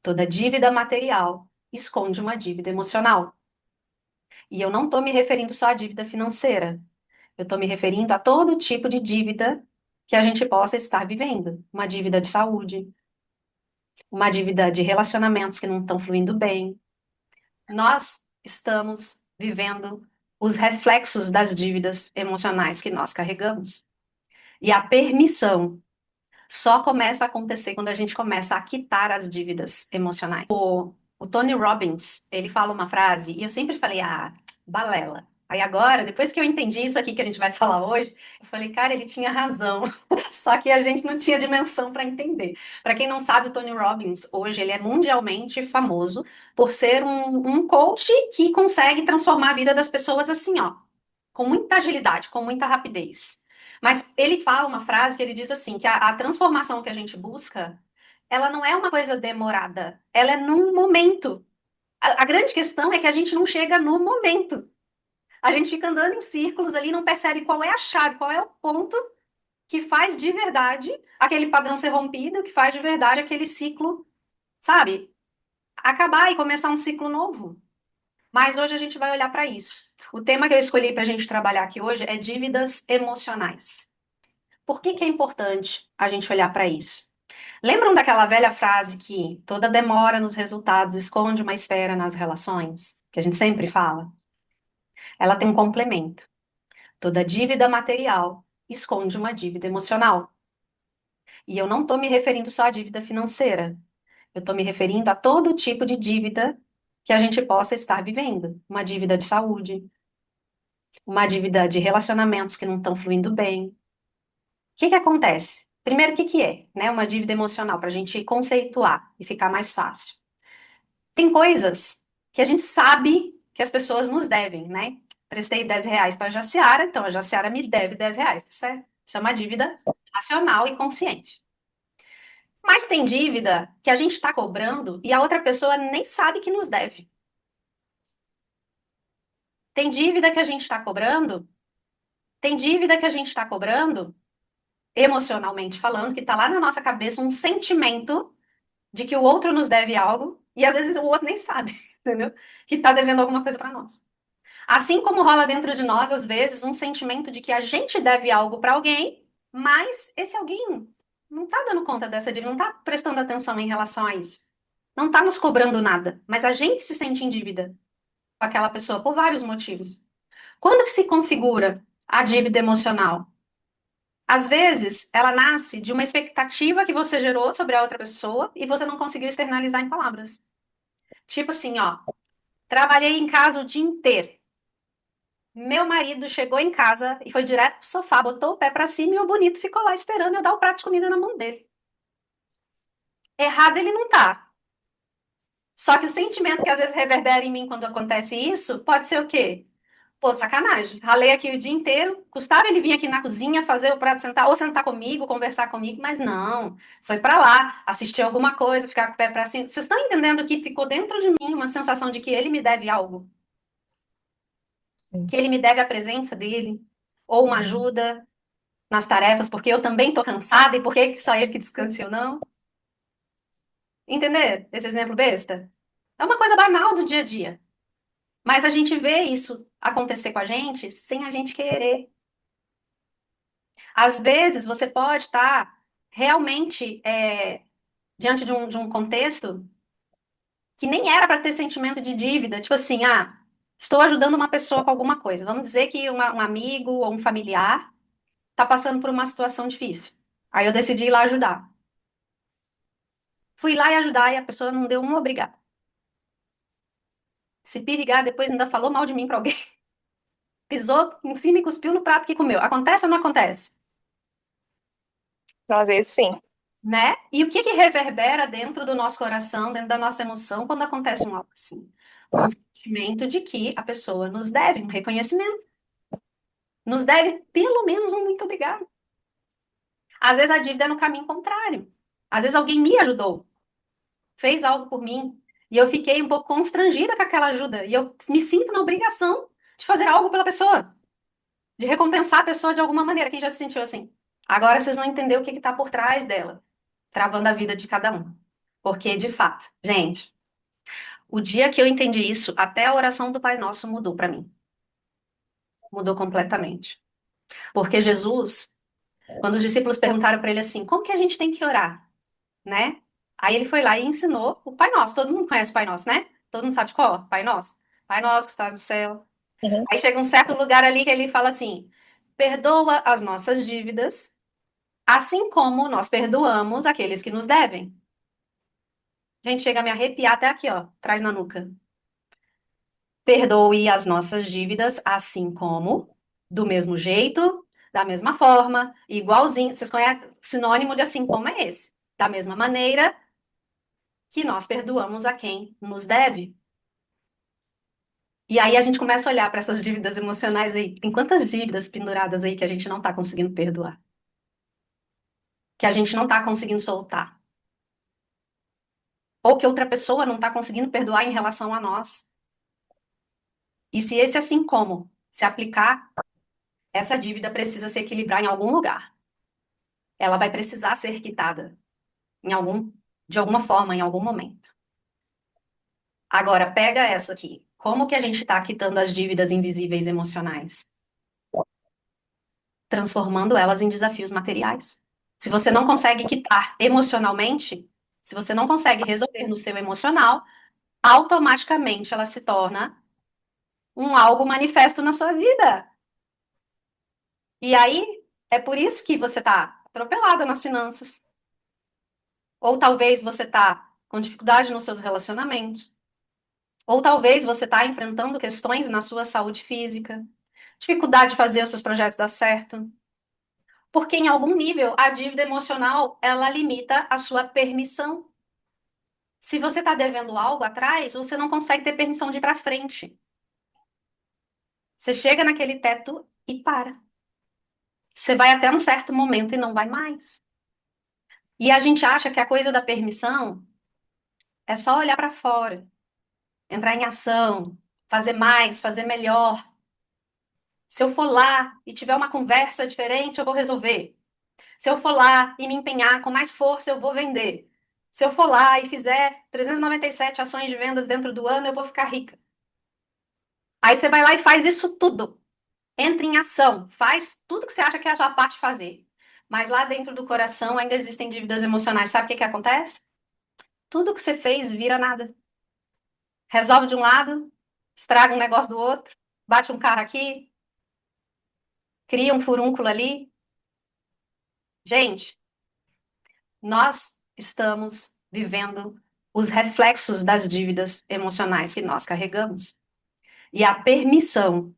Toda dívida material esconde uma dívida emocional. E eu não estou me referindo só à dívida financeira. Eu estou me referindo a todo tipo de dívida que a gente possa estar vivendo. Uma dívida de saúde, uma dívida de relacionamentos que não estão fluindo bem. Nós estamos vivendo os reflexos das dívidas emocionais que nós carregamos. E a permissão só começa a acontecer quando a gente começa a quitar as dívidas emocionais. O Tony Robbins, ele fala uma frase, e eu sempre falei, balela. Aí agora, depois que eu entendi isso aqui que a gente vai falar hoje, eu falei, cara, ele tinha razão. Só que a gente não tinha dimensão para entender. Para quem não sabe, o Tony Robbins, hoje, ele é mundialmente famoso por ser um coach que consegue transformar a vida das pessoas assim, ó, com muita agilidade, com muita rapidez. Mas ele fala uma frase que ele diz assim, que a transformação que a gente busca, ela não é uma coisa demorada, ela é num momento. A grande questão é que a gente não chega no momento. A gente fica andando em círculos ali, não percebe qual é a chave, qual é o ponto que faz de verdade aquele padrão ser rompido, que faz de verdade aquele ciclo, sabe, acabar e começar um ciclo novo. Mas hoje a gente vai olhar para isso. O tema que eu escolhi para a gente trabalhar aqui hoje é dívidas emocionais. Por que que é importante a gente olhar para isso? Lembram daquela velha frase que toda demora nos resultados esconde uma espera nas relações? Que a gente sempre fala? Ela tem um complemento. Toda dívida material esconde uma dívida emocional. E eu não estou me referindo só à dívida financeira. Eu estou me referindo a todo tipo de dívida que a gente possa estar vivendo. Uma dívida de saúde, uma dívida de relacionamentos que não estão fluindo bem. O que que acontece? Primeiro, o que que é, né, uma dívida emocional, para a gente conceituar e ficar mais fácil. Tem coisas que a gente sabe que as pessoas nos devem, né? Prestei R$ 10 para a Jaciara, então a Jaciara me deve R$ 10, certo? Isso é uma dívida racional e consciente. Mas tem dívida que a gente está cobrando e a outra pessoa nem sabe que nos deve. Tem dívida que a gente está cobrando, tem dívida que a gente está cobrando, emocionalmente falando, que está lá na nossa cabeça um sentimento de que o outro nos deve algo e às vezes o outro nem sabe, entendeu? Que está devendo alguma coisa para nós. Assim como rola dentro de nós, às vezes, um sentimento de que a gente deve algo para alguém, mas esse alguém não está dando conta dessa dívida, não está prestando atenção em relação a isso. Não está nos cobrando nada, mas a gente se sente em dívida com aquela pessoa por vários motivos. Quando que se configura a dívida emocional? Às vezes, ela nasce de uma expectativa que você gerou sobre a outra pessoa e você não conseguiu externalizar em palavras. Tipo assim, ó, trabalhei em casa o dia inteiro. Meu marido chegou em casa e foi direto pro sofá, botou o pé pra cima e o bonito ficou lá esperando eu dar o prato de comida na mão dele. Errado ele não tá. Só que o sentimento que às vezes reverbera em mim quando acontece isso, pode ser o quê? Pô, sacanagem. Ralei aqui o dia inteiro. Custava ele vir aqui na cozinha fazer o prato sentar, ou sentar comigo, conversar comigo, mas não. Foi pra lá, assistir alguma coisa, ficar com o pé pra cima. Vocês estão entendendo que ficou dentro de mim uma sensação de que ele me deve algo? Sim. Que ele me deve a presença dele? Ou uma Uhum. ajuda nas tarefas, porque eu também tô cansada e por que que só ele que descansa e eu não? Entender esse exemplo besta? É uma coisa banal do dia a dia. Mas a gente vê isso acontecer com a gente sem a gente querer. Às vezes você pode estar realmente diante de um contexto que nem era para ter sentimento de dívida. Tipo assim, estou ajudando uma pessoa com alguma coisa. Vamos dizer que um amigo ou um familiar está passando por uma situação difícil. Aí eu decidi ir lá ajudar. Fui lá e ajudar e a pessoa não deu um obrigado. Se perigar, depois ainda falou mal de mim pra alguém. Pisou em cima e cuspiu no prato que comeu. Acontece ou não acontece? Então, às vezes, sim. Né? E o que que reverbera dentro do nosso coração, dentro da nossa emoção, quando acontece um algo assim? Um sentimento de que a pessoa nos deve um reconhecimento. Nos deve pelo menos um muito obrigado. Às vezes a dívida é no caminho contrário. Às vezes alguém me ajudou, fez algo por mim, e eu fiquei um pouco constrangida com aquela ajuda. E eu me sinto na obrigação de fazer algo pela pessoa, de recompensar a pessoa de alguma maneira. Quem já se sentiu assim? Agora vocês vão entender o que está por trás dela, travando a vida de cada um. Porque, de fato, gente, o dia que eu entendi isso, até a oração do Pai Nosso mudou para mim. Mudou completamente. Porque Jesus, quando os discípulos perguntaram para ele assim, como que a gente tem que orar, né? Aí ele foi lá e ensinou o Pai Nosso. Todo mundo conhece o Pai Nosso, né? Todo mundo sabe de qual? Pai Nosso. Pai Nosso que está no céu. Uhum. Aí chega um certo lugar ali que ele fala assim: perdoa as nossas dívidas, assim como nós perdoamos aqueles que nos devem. Gente, chega a me arrepiar até aqui, ó, atrás na nuca. Perdoe as nossas dívidas, assim como, do mesmo jeito, da mesma forma, igualzinho. Vocês conhecem? Sinônimo de assim como é esse. Da mesma maneira que nós perdoamos a quem nos deve. E aí a gente começa a olhar para essas dívidas emocionais aí. Tem quantas dívidas penduradas aí que a gente não está conseguindo perdoar? Que a gente não está conseguindo soltar? Ou que outra pessoa não está conseguindo perdoar em relação a nós? E se esse assim como se aplicar, essa dívida precisa se equilibrar em algum lugar. Ela vai precisar ser quitada em algum, de alguma forma, em algum momento. Agora, pega essa aqui. Como que a gente está quitando as dívidas invisíveis emocionais? Transformando elas em desafios materiais. Se você não consegue quitar emocionalmente, se você não consegue resolver no seu emocional, automaticamente ela se torna um algo manifesto na sua vida. E aí, é por isso que você está atropelada nas finanças. Ou talvez você está com dificuldade nos seus relacionamentos. Ou talvez você está enfrentando questões na sua saúde física, dificuldade de fazer os seus projetos dar certo. Porque em algum nível a dívida emocional, ela limita a sua permissão. Se você está devendo algo atrás, você não consegue ter permissão de ir para frente. Você chega naquele teto e para. Você vai até um certo momento e não vai mais. E a gente acha que a coisa da permissão é só olhar para fora, entrar em ação, fazer mais, fazer melhor. Se eu for lá e tiver uma conversa diferente, eu vou resolver. Se eu for lá e me empenhar com mais força, eu vou vender. Se eu for lá e fizer 397 ações de vendas dentro do ano, eu vou ficar rica. Aí você vai lá e faz isso tudo. Entra em ação, faz tudo que você acha que é a sua parte fazer. Mas lá dentro do coração ainda existem dívidas emocionais. Sabe o que que acontece? Tudo que você fez vira nada. Resolve de um lado, estraga um negócio do outro, bate um carro aqui, cria um furúnculo ali. Gente, nós estamos vivendo os reflexos das dívidas emocionais que nós carregamos. E a permissão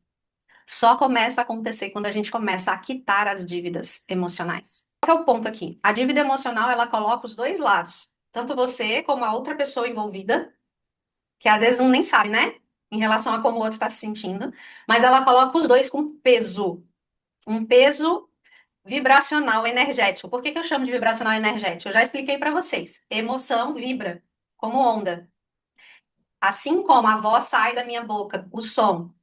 só começa a acontecer quando a gente começa a quitar as dívidas emocionais. Qual é o ponto aqui? A dívida emocional, ela coloca os dois lados. Tanto você como a outra pessoa envolvida, que às vezes um nem sabe, né? Em relação a como o outro está se sentindo. Mas ela coloca os dois com peso. Um peso vibracional energético. Por que que eu chamo de vibracional energético? Eu já expliquei para vocês. Emoção vibra como onda. Assim como a voz sai da minha boca, o som,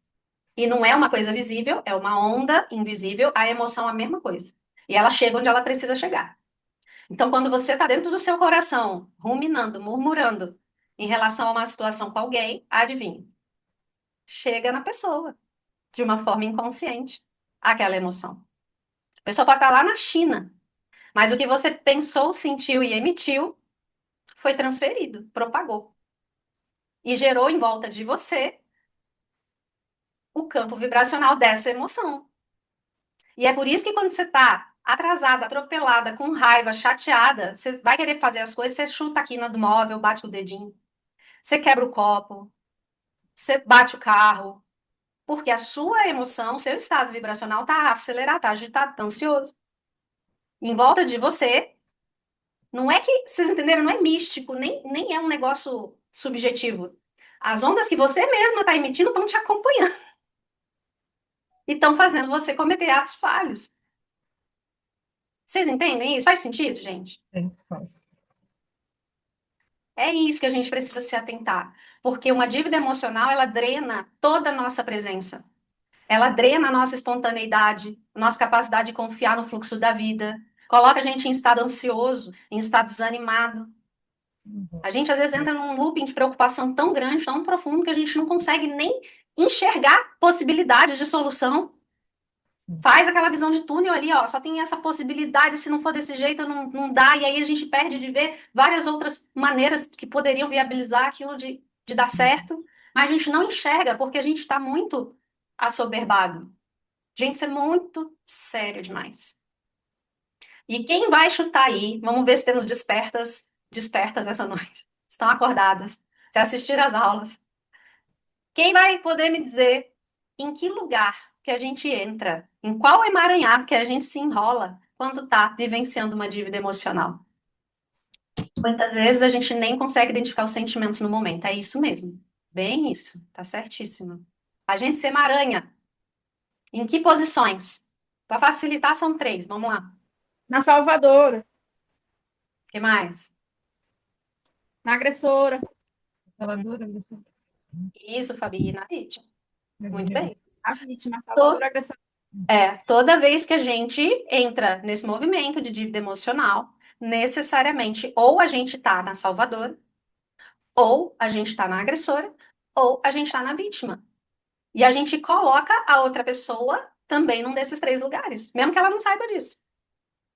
e não é uma coisa visível, é uma onda invisível, a emoção é a mesma coisa. E ela chega onde ela precisa chegar. Então, quando você está dentro do seu coração, ruminando, murmurando em relação a uma situação com alguém, adivinha? Chega na pessoa, de uma forma inconsciente, aquela emoção. A pessoa pode estar lá na China, mas o que você pensou, sentiu e emitiu foi transferido, propagou. E gerou em volta de você o campo vibracional dessa emoção. E é por isso que quando você está atrasada, atropelada, com raiva, chateada, você vai querer fazer as coisas, você chuta a quina do móvel, bate com o dedinho, você quebra o copo, você bate o carro, porque a sua emoção, o seu estado vibracional está acelerado, está agitado, está ansioso. Em volta de você, não é que, vocês entenderam, não é místico, nem é um negócio subjetivo. As ondas que você mesma está emitindo estão te acompanhando e estão fazendo você cometer atos falhos. Vocês entendem isso? Faz sentido, gente? Sim, faz. É isso que a gente precisa se atentar, porque uma dívida emocional, ela drena toda a nossa presença. Ela drena a nossa espontaneidade, a nossa capacidade de confiar no fluxo da vida. Coloca a gente em estado ansioso, em estado desanimado. A gente às vezes entra num looping de preocupação tão grande, tão profundo, que a gente não consegue nem enxergar possibilidades de solução. sim. Faz aquela visão de túnel ali, ó, só tem essa possibilidade, se não for desse jeito, não dá, e aí a gente perde de ver várias outras maneiras que poderiam viabilizar aquilo de dar certo, mas a gente não enxerga, porque a gente está muito assoberbado. Gente, isso é muito sério demais. E quem vai chutar aí? Vamos ver se temos despertas essa noite. Estão acordadas? Se assistiram às aulas? Quem vai poder me dizer em que lugar que a gente entra? Em qual emaranhado que a gente se enrola quando está vivenciando uma dívida emocional? Muitas vezes a gente nem consegue identificar os sentimentos no momento. É isso mesmo. Bem isso. Tá certíssimo. A gente se emaranha. Em que posições? Para facilitar, são três. Vamos lá. O Na salvadora, que mais? na agressora, Salvador, agressor. Isso, Fabi, na vítima. Muito bem. a vítima, a To- salvadora, a agressora. Toda vez que a gente entra nesse movimento de dívida emocional, necessariamente ou a gente está na salvadora, ou a gente está na agressora, ou a gente está na vítima. E a gente coloca a outra pessoa também num desses três lugares, mesmo que ela não saiba disso.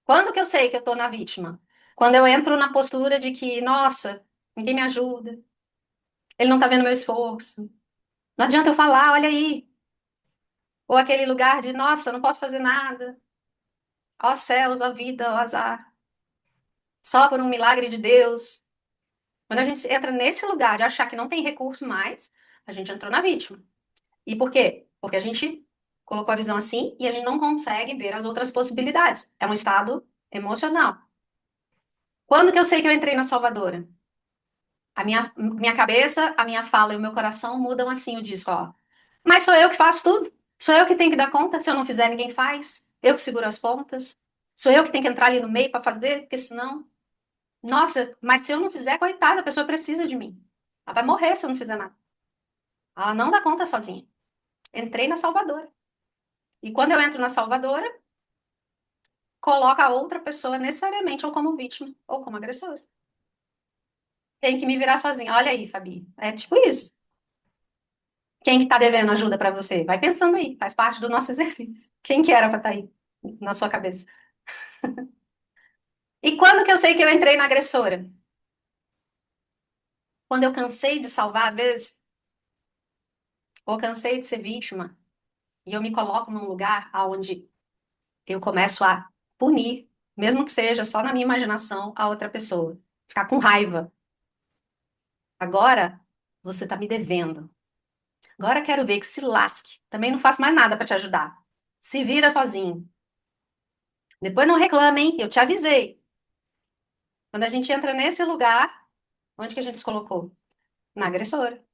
Quando que eu sei que eu estou na vítima? Quando eu entro na postura de que, nossa, ninguém me ajuda, ele não está vendo meu esforço, não adianta eu falar, olha aí. Ou aquele lugar de, nossa, eu não posso fazer nada, ó céus, ó vida, ó azar, só por um milagre de Deus. Quando a gente entra nesse lugar de achar que não tem recurso mais, a gente entrou na vítima. E por quê? Porque a gente colocou a visão assim e a gente não consegue ver as outras possibilidades. É um estado emocional. Quando que eu sei que eu entrei na salvadora? A minha cabeça, a minha fala e o meu coração mudam assim o disco, ó. Mas sou eu que faço tudo. Sou eu que tenho que dar conta. Se eu não fizer, ninguém faz. Eu que seguro as pontas. Sou eu que tenho que entrar ali no meio para fazer, porque senão. Nossa, mas se eu não fizer, coitada, a pessoa precisa de mim. Ela vai morrer se eu não fizer nada. Ela não dá conta sozinha. Entrei na salvadora. E quando eu entro na salvadora, coloca a outra pessoa necessariamente ou como vítima ou como agressora. Tem que me virar sozinha. Olha aí, Fabi. É tipo isso. Quem que tá devendo ajuda para você? Vai pensando aí. Faz parte do nosso exercício. Quem que era para estar aí na sua cabeça? E quando que eu sei que eu entrei na agressora? Quando eu cansei de salvar, às vezes, ou cansei de ser vítima, e eu me coloco num lugar onde eu começo a punir, mesmo que seja só na minha imaginação, a outra pessoa. Ficar com raiva. Agora, você tá me devendo. Agora quero ver que se lasque. Também não faço mais nada para te ajudar. Se vira sozinho. Depois não reclame, hein? Eu te avisei. Quando a gente entra nesse lugar, onde que a gente se colocou? Na agressora.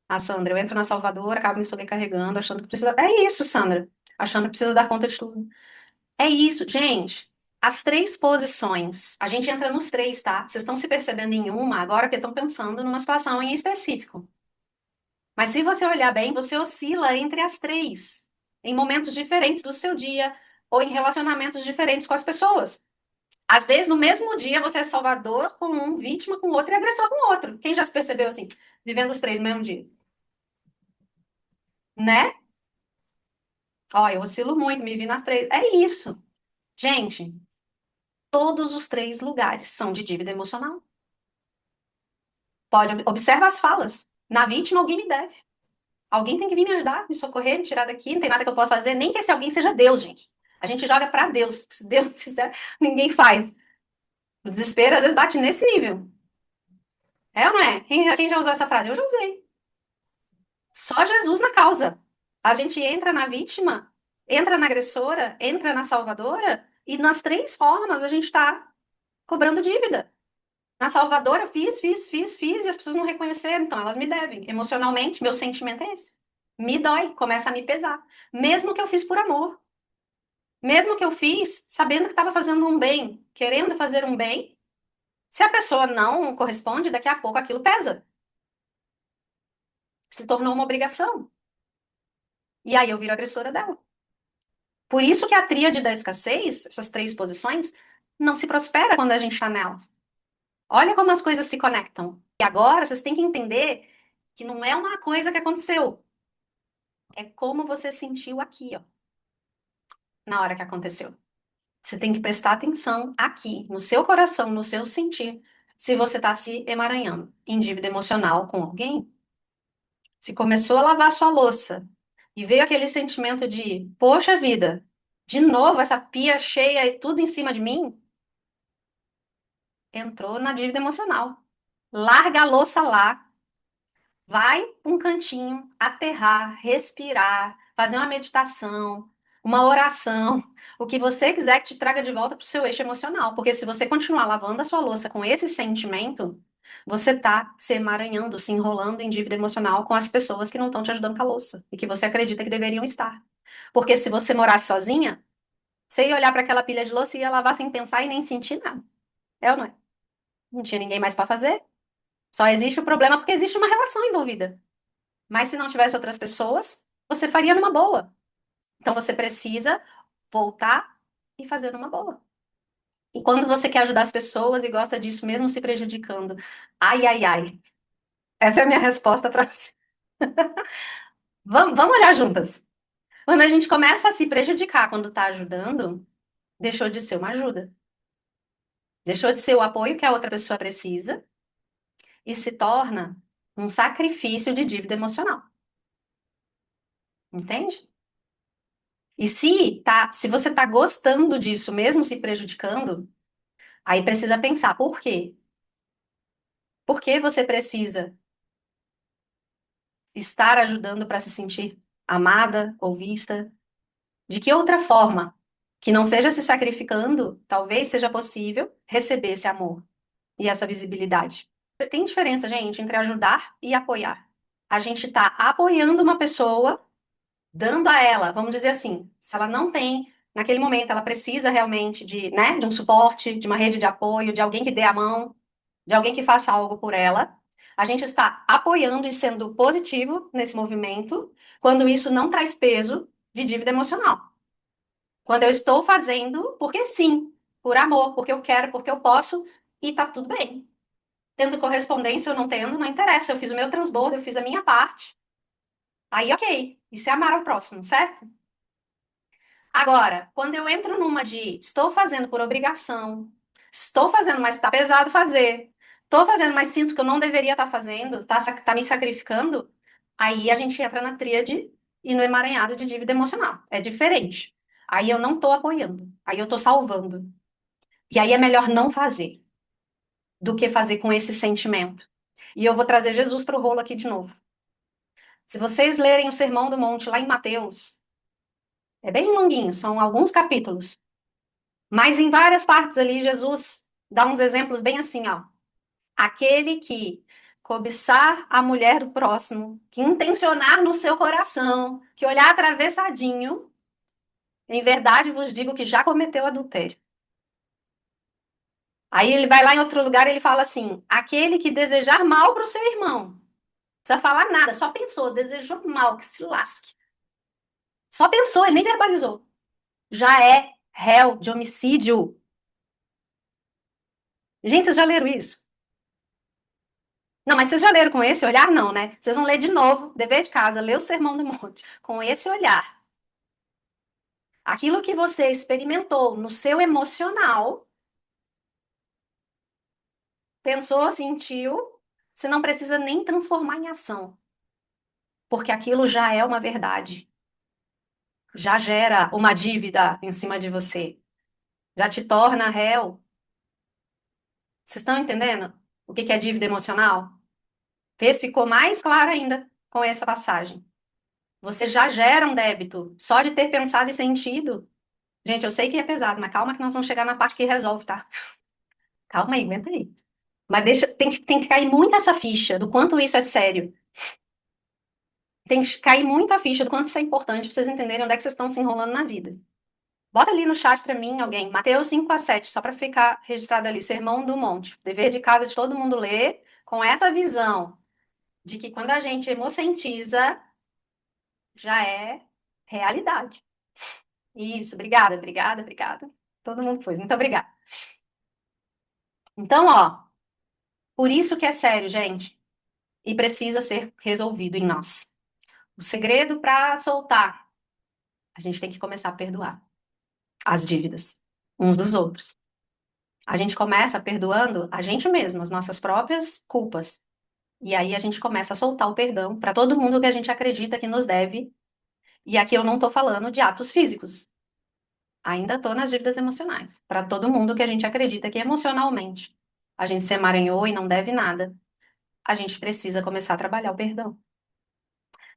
Ah, Sandra, eu entro na Salvador, acabo me sobrecarregando, achando que precisa. É isso, Sandra. Achando que precisa dar conta de tudo. É isso, gente. As três posições. A gente entra nos três, tá? Vocês estão se percebendo em uma agora porque estão pensando numa situação em específico. Mas se você olhar bem, você oscila entre as três, em momentos diferentes do seu dia ou em relacionamentos diferentes com as pessoas. Às vezes, no mesmo dia, você é salvador com um, vítima com outro e agressor com outro. Quem já se percebeu assim, vivendo os três no mesmo dia? Né? Ó, eu oscilo muito, me vi nas três. É isso. Gente, todos os três lugares são de dívida emocional. Pode, observa as falas. Na vítima, alguém me deve. Alguém tem que vir me ajudar, me socorrer, me tirar daqui. Não tem nada que eu possa fazer, nem que esse alguém seja Deus, gente. A gente joga para Deus. Se Deus não fizer, ninguém faz. O desespero às vezes bate nesse nível. É ou não é? Quem já usou essa frase? Eu já usei. Só Jesus na causa. A gente entra na vítima, entra na agressora, entra na salvadora, e nas três formas a gente está cobrando dívida. Na salvadora, eu fiz, e as pessoas não reconheceram, então elas me devem. Emocionalmente, meu sentimento é esse. Me dói, começa a me pesar. Mesmo que eu fiz por amor. Mesmo que eu fiz sabendo que estava fazendo um bem, querendo fazer um bem, se a pessoa não corresponde, daqui a pouco aquilo pesa. Se tornou uma obrigação. E aí eu viro agressora dela. Por isso que a tríade da escassez, essas três posições, não se prospera quando a gente está nelas. Olha como as coisas se conectam. E agora vocês têm que entender que não é uma coisa que aconteceu. É como você sentiu aqui, ó, na hora que aconteceu. Você tem que prestar atenção aqui, no seu coração, no seu sentir, se você está se emaranhando em dívida emocional com alguém. Se começou a lavar sua louça e veio aquele sentimento de, poxa vida, de novo essa pia cheia e tudo em cima de mim, entrou na dívida emocional. Larga a louça lá, vai para um cantinho, aterrar, respirar, fazer uma meditação, uma oração, o que você quiser que te traga de volta para o seu eixo emocional. Porque se você continuar lavando a sua louça com esse sentimento, você está se emaranhando, se enrolando em dívida emocional com as pessoas que não estão te ajudando com a louça e que você acredita que deveriam estar. Porque se você morasse sozinha, você ia olhar para aquela pilha de louça e ia lavar sem pensar e nem sentir nada. É ou não é? Não tinha ninguém mais para fazer. Só existe o problema porque existe uma relação envolvida. Mas se não tivesse outras pessoas, você faria numa boa. Então você precisa voltar e fazer numa boa. E quando você quer ajudar as pessoas e gosta disso mesmo se prejudicando, ai, ai, ai. Essa é a minha resposta para você. Vamos olhar juntas. Quando a gente começa a se prejudicar quando está ajudando, deixou de ser uma ajuda. Deixou de ser o apoio que a outra pessoa precisa e se torna um sacrifício de dívida emocional. Entende? E se você está gostando disso, mesmo se prejudicando, aí precisa pensar por quê? Por que você precisa estar ajudando para se sentir amada ou vista? De que outra forma, que não seja se sacrificando, talvez seja possível receber esse amor e essa visibilidade? Tem diferença, gente, entre ajudar e apoiar. A gente está apoiando uma pessoa, dando a ela, vamos dizer assim, se ela não tem, naquele momento, ela precisa realmente de, né, de um suporte, de uma rede de apoio, de alguém que dê a mão, de alguém que faça algo por ela. A gente está apoiando e sendo positivo nesse movimento, quando isso não traz peso de dívida emocional. Quando eu estou fazendo porque sim, por amor, porque eu quero, porque eu posso, e tá tudo bem. Tendo correspondência ou não tendo, não interessa. Eu fiz o meu transbordo, eu fiz a minha parte. Aí, ok. Isso é amar ao próximo, certo? Agora, quando eu entro numa de estou fazendo por obrigação, estou fazendo, mas está pesado fazer, estou fazendo, mas sinto que eu não deveria estar fazendo, tá me sacrificando, aí a gente entra na tríade e no emaranhado de dívida emocional. É diferente. Aí eu não estou apoiando, aí eu estou salvando. E aí é melhor não fazer do que fazer com esse sentimento. E eu vou trazer Jesus para o rolo aqui de novo. Se vocês lerem o Sermão do Monte lá em Mateus, é bem longuinho, são alguns capítulos. Mas em várias partes ali, Jesus dá uns exemplos bem assim, ó. Aquele que cobiçar a mulher do próximo, que intencionar no seu coração, que olhar atravessadinho, em verdade vos digo que já cometeu adultério. Aí ele vai lá em outro lugar e ele fala assim: aquele que desejar mal para o seu irmão. Não precisa falar nada, só pensou, desejou mal, que se lasque. Só pensou, ele nem verbalizou. Já é réu de homicídio. Gente, vocês já leram isso? Não, mas vocês já leram com esse olhar? Não, né? Vocês vão ler de novo, dever de casa, ler o Sermão do Monte, com esse olhar. Aquilo que você experimentou no seu emocional, pensou, sentiu, você não precisa nem transformar em ação, porque aquilo já é uma verdade, já gera uma dívida em cima de você, já te torna réu. Vocês estão entendendo o que é dívida emocional? Vê se ficou mais claro ainda com essa passagem. Você já gera um débito só de ter pensado e sentido. Gente, eu sei que é pesado, mas calma que nós vamos chegar na parte que resolve, tá? Calma aí, aguenta aí. Mas tem que cair muito essa ficha do quanto isso é sério. Tem que cair muito a ficha do quanto isso é importante pra vocês entenderem onde é que vocês estão se enrolando na vida. Bota ali no chat pra mim, alguém, Mateus 5:7, só pra ficar registrado ali, Sermão do Monte. Dever de casa de todo mundo ler, com essa visão de que quando a gente emocentiza, já é realidade. Isso, obrigada, obrigada, obrigada. Todo mundo pôs, muito obrigada. Então, ó. Por isso que é sério, gente, e precisa ser resolvido em nós. O segredo para soltar, a gente tem que começar a perdoar as dívidas uns dos outros. A gente começa perdoando a gente mesmo, as nossas próprias culpas. E aí a gente começa a soltar o perdão para todo mundo que a gente acredita que nos deve. E aqui eu não estou falando de atos físicos. Ainda estou nas dívidas emocionais. Para todo mundo que a gente acredita que emocionalmente a gente se emaranhou e não deve nada, a gente precisa começar a trabalhar o perdão.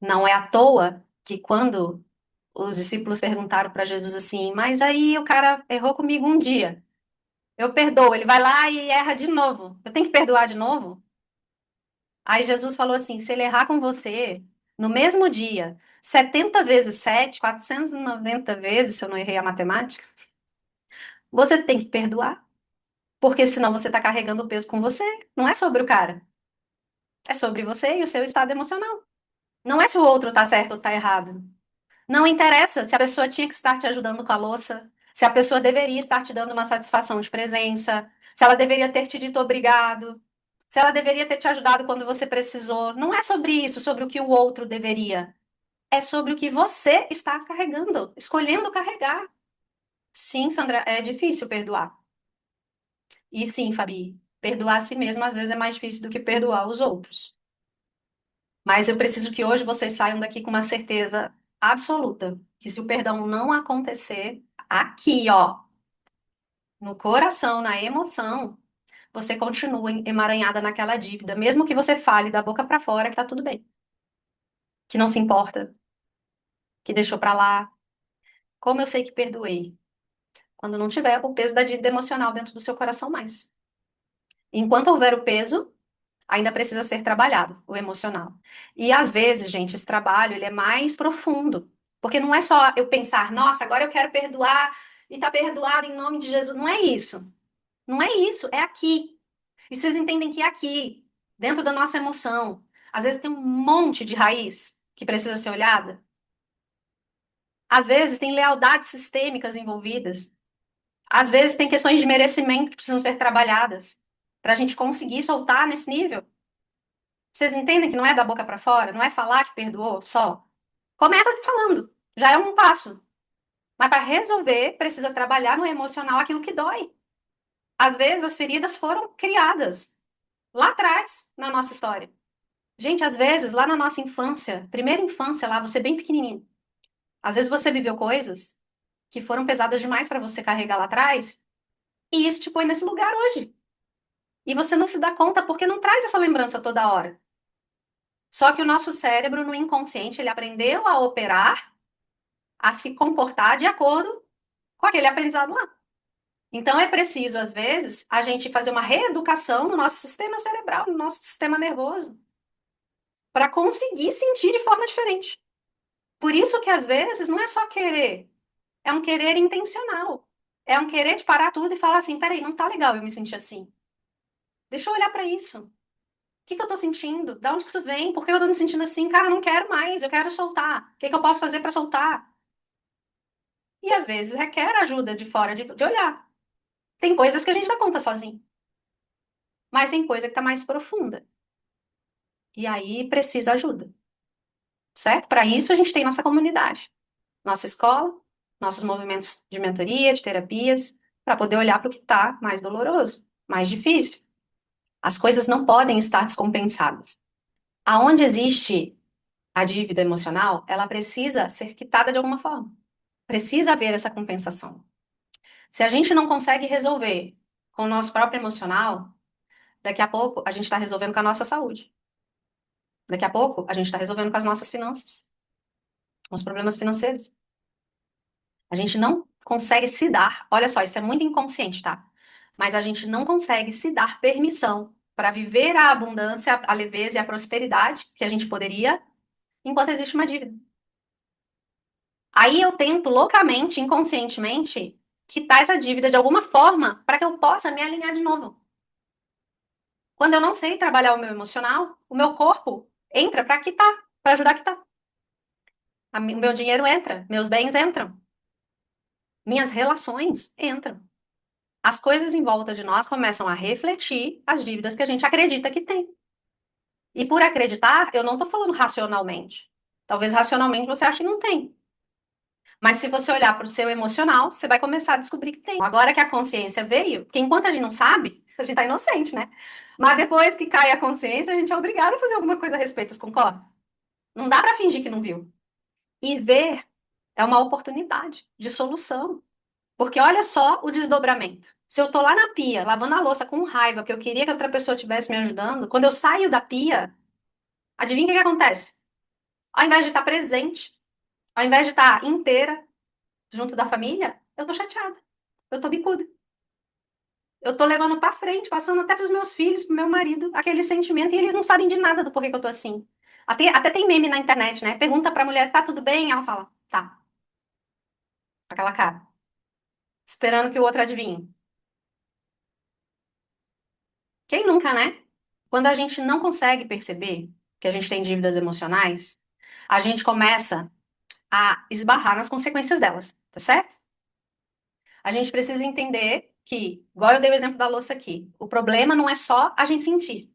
Não é à toa que quando os discípulos perguntaram para Jesus assim, mas aí o cara errou comigo um dia, eu perdoo, ele vai lá e erra de novo, eu tenho que perdoar de novo? Aí Jesus falou assim, se ele errar com você, no mesmo dia, 70 vezes 7, 490 vezes, se eu não errei a matemática, você tem que perdoar, porque senão você está carregando o peso com você, não é sobre o cara, é sobre você e o seu estado emocional. Não é se o outro está certo ou está errado. Não interessa se a pessoa tinha que estar te ajudando com a louça, se a pessoa deveria estar te dando uma satisfação de presença, se ela deveria ter te dito obrigado, se ela deveria ter te ajudado quando você precisou. Não é sobre isso, sobre o que o outro deveria. É sobre o que você está carregando, escolhendo carregar. Sim, Sandra, é difícil perdoar. E sim, Fabi, perdoar a si mesma às vezes é mais difícil do que perdoar os outros. Mas eu preciso que hoje vocês saiam daqui com uma certeza absoluta que se o perdão não acontecer aqui, ó, no coração, na emoção, você continua emaranhada naquela dívida, mesmo que você fale da boca para fora que tá tudo bem, que não se importa, que deixou para lá. Como eu sei que perdoei? Quando não tiver o peso da dívida emocional dentro do seu coração mais. Enquanto houver o peso, ainda precisa ser trabalhado, o emocional. E às vezes, gente, esse trabalho ele é mais profundo, porque não é só eu pensar, nossa, agora eu quero perdoar e tá perdoado em nome de Jesus. Não é isso. Não é isso, é aqui. E vocês entendem que é aqui, dentro da nossa emoção, às vezes tem um monte de raiz que precisa ser olhada. Às vezes tem lealdades sistêmicas envolvidas. Às vezes tem questões de merecimento que precisam ser trabalhadas para a gente conseguir soltar nesse nível. Vocês entendem que não é da boca para fora? Não é falar que perdoou só? Começa falando, já é um passo. Mas para resolver, precisa trabalhar no emocional aquilo que dói. Às vezes as feridas foram criadas lá atrás na nossa história. Gente, às vezes lá na nossa infância, primeira infância lá, você bem pequenininho, às vezes você viveu coisas que foram pesadas demais para você carregar lá atrás e isso te põe nesse lugar hoje. E você não se dá conta porque não traz essa lembrança toda hora. Só que o nosso cérebro, no inconsciente, ele aprendeu a operar, a se comportar de acordo com aquele aprendizado lá. Então é preciso, às vezes, a gente fazer uma reeducação no nosso sistema cerebral, no nosso sistema nervoso, para conseguir sentir de forma diferente. Por isso que, às vezes, não é só querer, é um querer intencional. É um querer de parar tudo e falar assim: peraí, não tá legal eu me sentir assim. Deixa eu olhar para isso. O que que eu tô sentindo? Da onde que isso vem? Por que eu tô me sentindo assim? Cara, eu não quero mais, eu quero soltar. O que que eu posso fazer para soltar? E às vezes requer ajuda de fora de olhar. Tem coisas que a gente dá conta sozinho, mas tem coisa que tá mais profunda. E aí precisa ajuda, certo? Para isso a gente tem nossa comunidade, nossa escola, nossos movimentos de mentoria, de terapias, para poder olhar para o que está mais doloroso, mais difícil. As coisas não podem estar descompensadas. Aonde existe a dívida emocional, ela precisa ser quitada de alguma forma. Precisa haver essa compensação. Se a gente não consegue resolver com o nosso próprio emocional, daqui a pouco a gente está resolvendo com a nossa saúde. Daqui a pouco a gente está resolvendo com as nossas finanças, com os problemas financeiros. A gente não consegue se dar, olha só, isso é muito inconsciente, tá? Mas a gente não consegue se dar permissão para viver a abundância, a leveza e a prosperidade que a gente poderia enquanto existe uma dívida. Aí eu tento loucamente, inconscientemente, quitar essa dívida de alguma forma para que eu possa me alinhar de novo. Quando eu não sei trabalhar o meu emocional, o meu corpo entra para quitar, para ajudar a quitar. O meu dinheiro entra, meus bens entram, minhas relações entram. as coisas em volta de nós começam a refletir as dívidas que a gente acredita que tem. E por acreditar, eu não estou falando racionalmente. Talvez racionalmente você ache que não tem. Mas se você olhar para o seu emocional, você vai começar a descobrir que tem. Agora que a consciência veio, porque enquanto a gente não sabe, a gente está inocente, né? Mas depois que cai a consciência, a gente é obrigado a fazer alguma coisa a respeito, vocês concordam? Não dá para fingir que não viu. E ver é uma oportunidade de solução. Porque olha só o desdobramento. Se eu tô lá na pia, lavando a louça com raiva, porque eu queria que outra pessoa estivesse me ajudando, quando eu saio da pia, adivinha o que que acontece? Ao invés de estar presente, ao invés de estar inteira junto da família, eu tô chateada. Eu tô bicuda. Eu tô levando pra frente, passando até pros meus filhos, pro meu marido, aquele sentimento, e eles não sabem de nada do porquê que eu tô assim. Até tem meme na internet, né? Pergunta pra mulher, tá tudo bem? Ela fala, tá. Com aquela cara. Esperando que o outro adivinhe. Quem nunca, né? Quando a gente não consegue perceber que a gente tem dívidas emocionais, a gente começa a esbarrar nas consequências delas, tá certo? A gente precisa entender que, igual eu dei o exemplo da louça aqui, o problema não é só a gente sentir.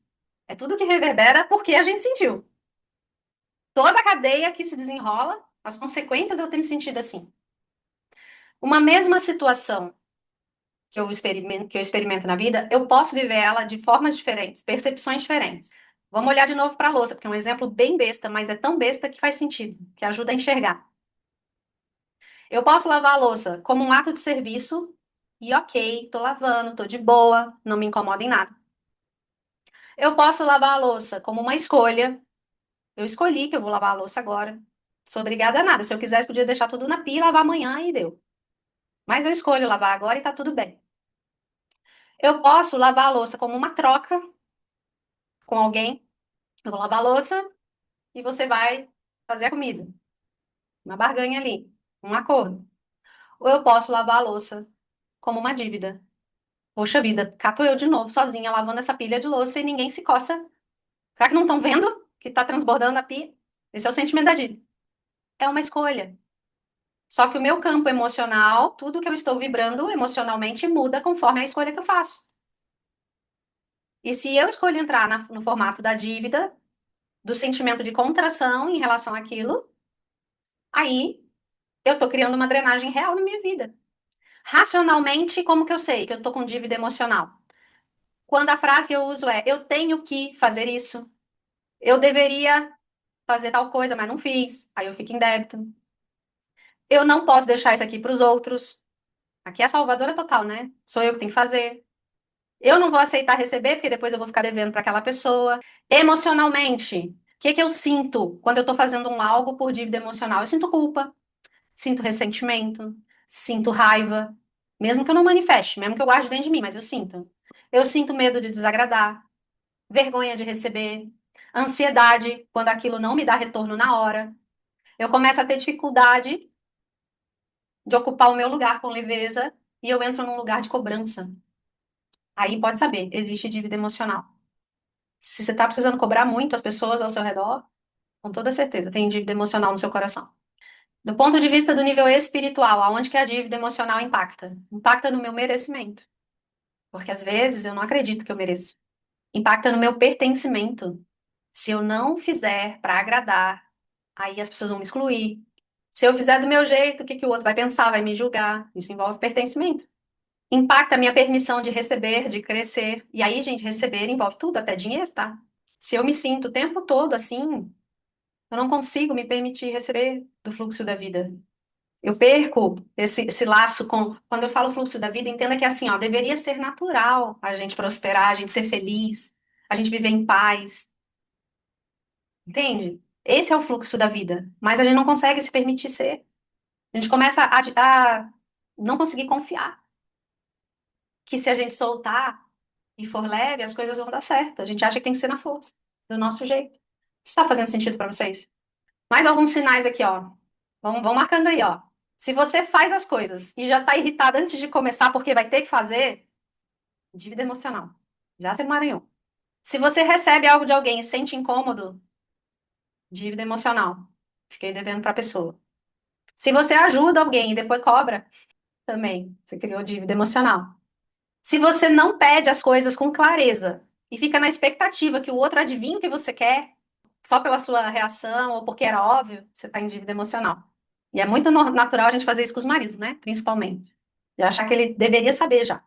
É tudo que reverbera porque a gente sentiu. Toda a cadeia que se desenrola, as consequências de eu ter me sentido assim. Uma mesma situação que eu experimento na vida, eu posso viver ela de formas diferentes, percepções diferentes. Vamos olhar de novo para a louça, porque é um exemplo bem besta, mas é tão besta que faz sentido, que ajuda a enxergar. Eu posso lavar a louça como um ato de serviço e ok, tô lavando, tô de boa, não me incomoda em nada. Eu posso lavar a louça como uma escolha. Eu escolhi que eu vou lavar a louça agora. Sou obrigada a nada. Se eu quisesse, podia deixar tudo na pia e lavar amanhã e deu. Mas eu escolho lavar agora e tá tudo bem. Eu posso lavar a louça como uma troca com alguém. Eu vou lavar a louça e você vai fazer a comida. Uma barganha ali, um acordo. Ou eu posso lavar a louça como uma dívida. Poxa vida, cato eu de novo, sozinha, lavando essa pilha de louça e ninguém se coça. Será que não estão vendo que está transbordando a pia? Esse é o sentimento da dívida. É uma escolha. Só que o meu campo emocional, tudo que eu estou vibrando emocionalmente muda conforme a escolha que eu faço. E se eu escolho entrar no formato da dívida, do sentimento de contração em relação àquilo, aí eu estou criando uma drenagem real na minha vida. Racionalmente, como que eu sei que eu estou com dívida emocional? Quando a frase que eu uso é eu tenho que fazer isso, eu deveria fazer tal coisa, mas não fiz, aí eu fico em débito. Eu não posso deixar isso aqui para os outros. Aqui é a salvadora total, né? Sou eu que tenho que fazer. Eu não vou aceitar receber, porque depois eu vou ficar devendo para aquela pessoa. Emocionalmente, o que que eu sinto quando eu estou fazendo algo por dívida emocional? Eu sinto culpa, sinto ressentimento, sinto raiva, mesmo que eu não manifeste, mesmo que eu guarde dentro de mim, mas eu sinto. Eu sinto medo de desagradar, vergonha de receber, ansiedade quando aquilo não me dá retorno na hora. Eu começo a ter dificuldade de ocupar o meu lugar com leveza e eu entro num lugar de cobrança. Aí pode saber, existe dívida emocional. Se você está precisando cobrar muito as pessoas ao seu redor, com toda certeza, tem dívida emocional no seu coração. Do ponto de vista do nível espiritual, aonde que a dívida emocional impacta? Impacta no meu merecimento. Porque às vezes eu não acredito que eu mereço. Impacta no meu pertencimento. Se eu não fizer para agradar, aí as pessoas vão me excluir. Se eu fizer do meu jeito, o que que o outro vai pensar, vai me julgar? Isso envolve pertencimento. Impacta a minha permissão de receber, de crescer. E aí, gente, receber envolve tudo, até dinheiro, tá? Se eu me sinto o tempo todo assim, eu não consigo me permitir receber do fluxo da vida. Eu perco esse laço com. Quando eu falo fluxo da vida, entenda que é assim, ó, deveria ser natural a gente prosperar, a gente ser feliz, a gente viver em paz. Entende? Esse é o fluxo da vida. Mas a gente não consegue se permitir ser. A gente começa a não conseguir confiar que se a gente soltar e for leve, as coisas vão dar certo. A gente acha que tem que ser na força, do nosso jeito. Está fazendo sentido para vocês? Mais alguns sinais aqui, ó. Vão marcando aí, ó. Se você faz as coisas e já está irritado antes de começar porque vai ter que fazer, dívida emocional. Já se emaranhou. Se você recebe algo de alguém e sente incômodo, dívida emocional. Fiquei devendo para a pessoa. Se você ajuda alguém e depois cobra, também. Você criou dívida emocional. Se você não pede as coisas com clareza e fica na expectativa que o outro adivinhe o que você quer, só pela sua reação ou porque era óbvio, você está em dívida emocional. E é muito natural a gente fazer isso com os maridos, né? Principalmente. De achar que ele deveria saber já.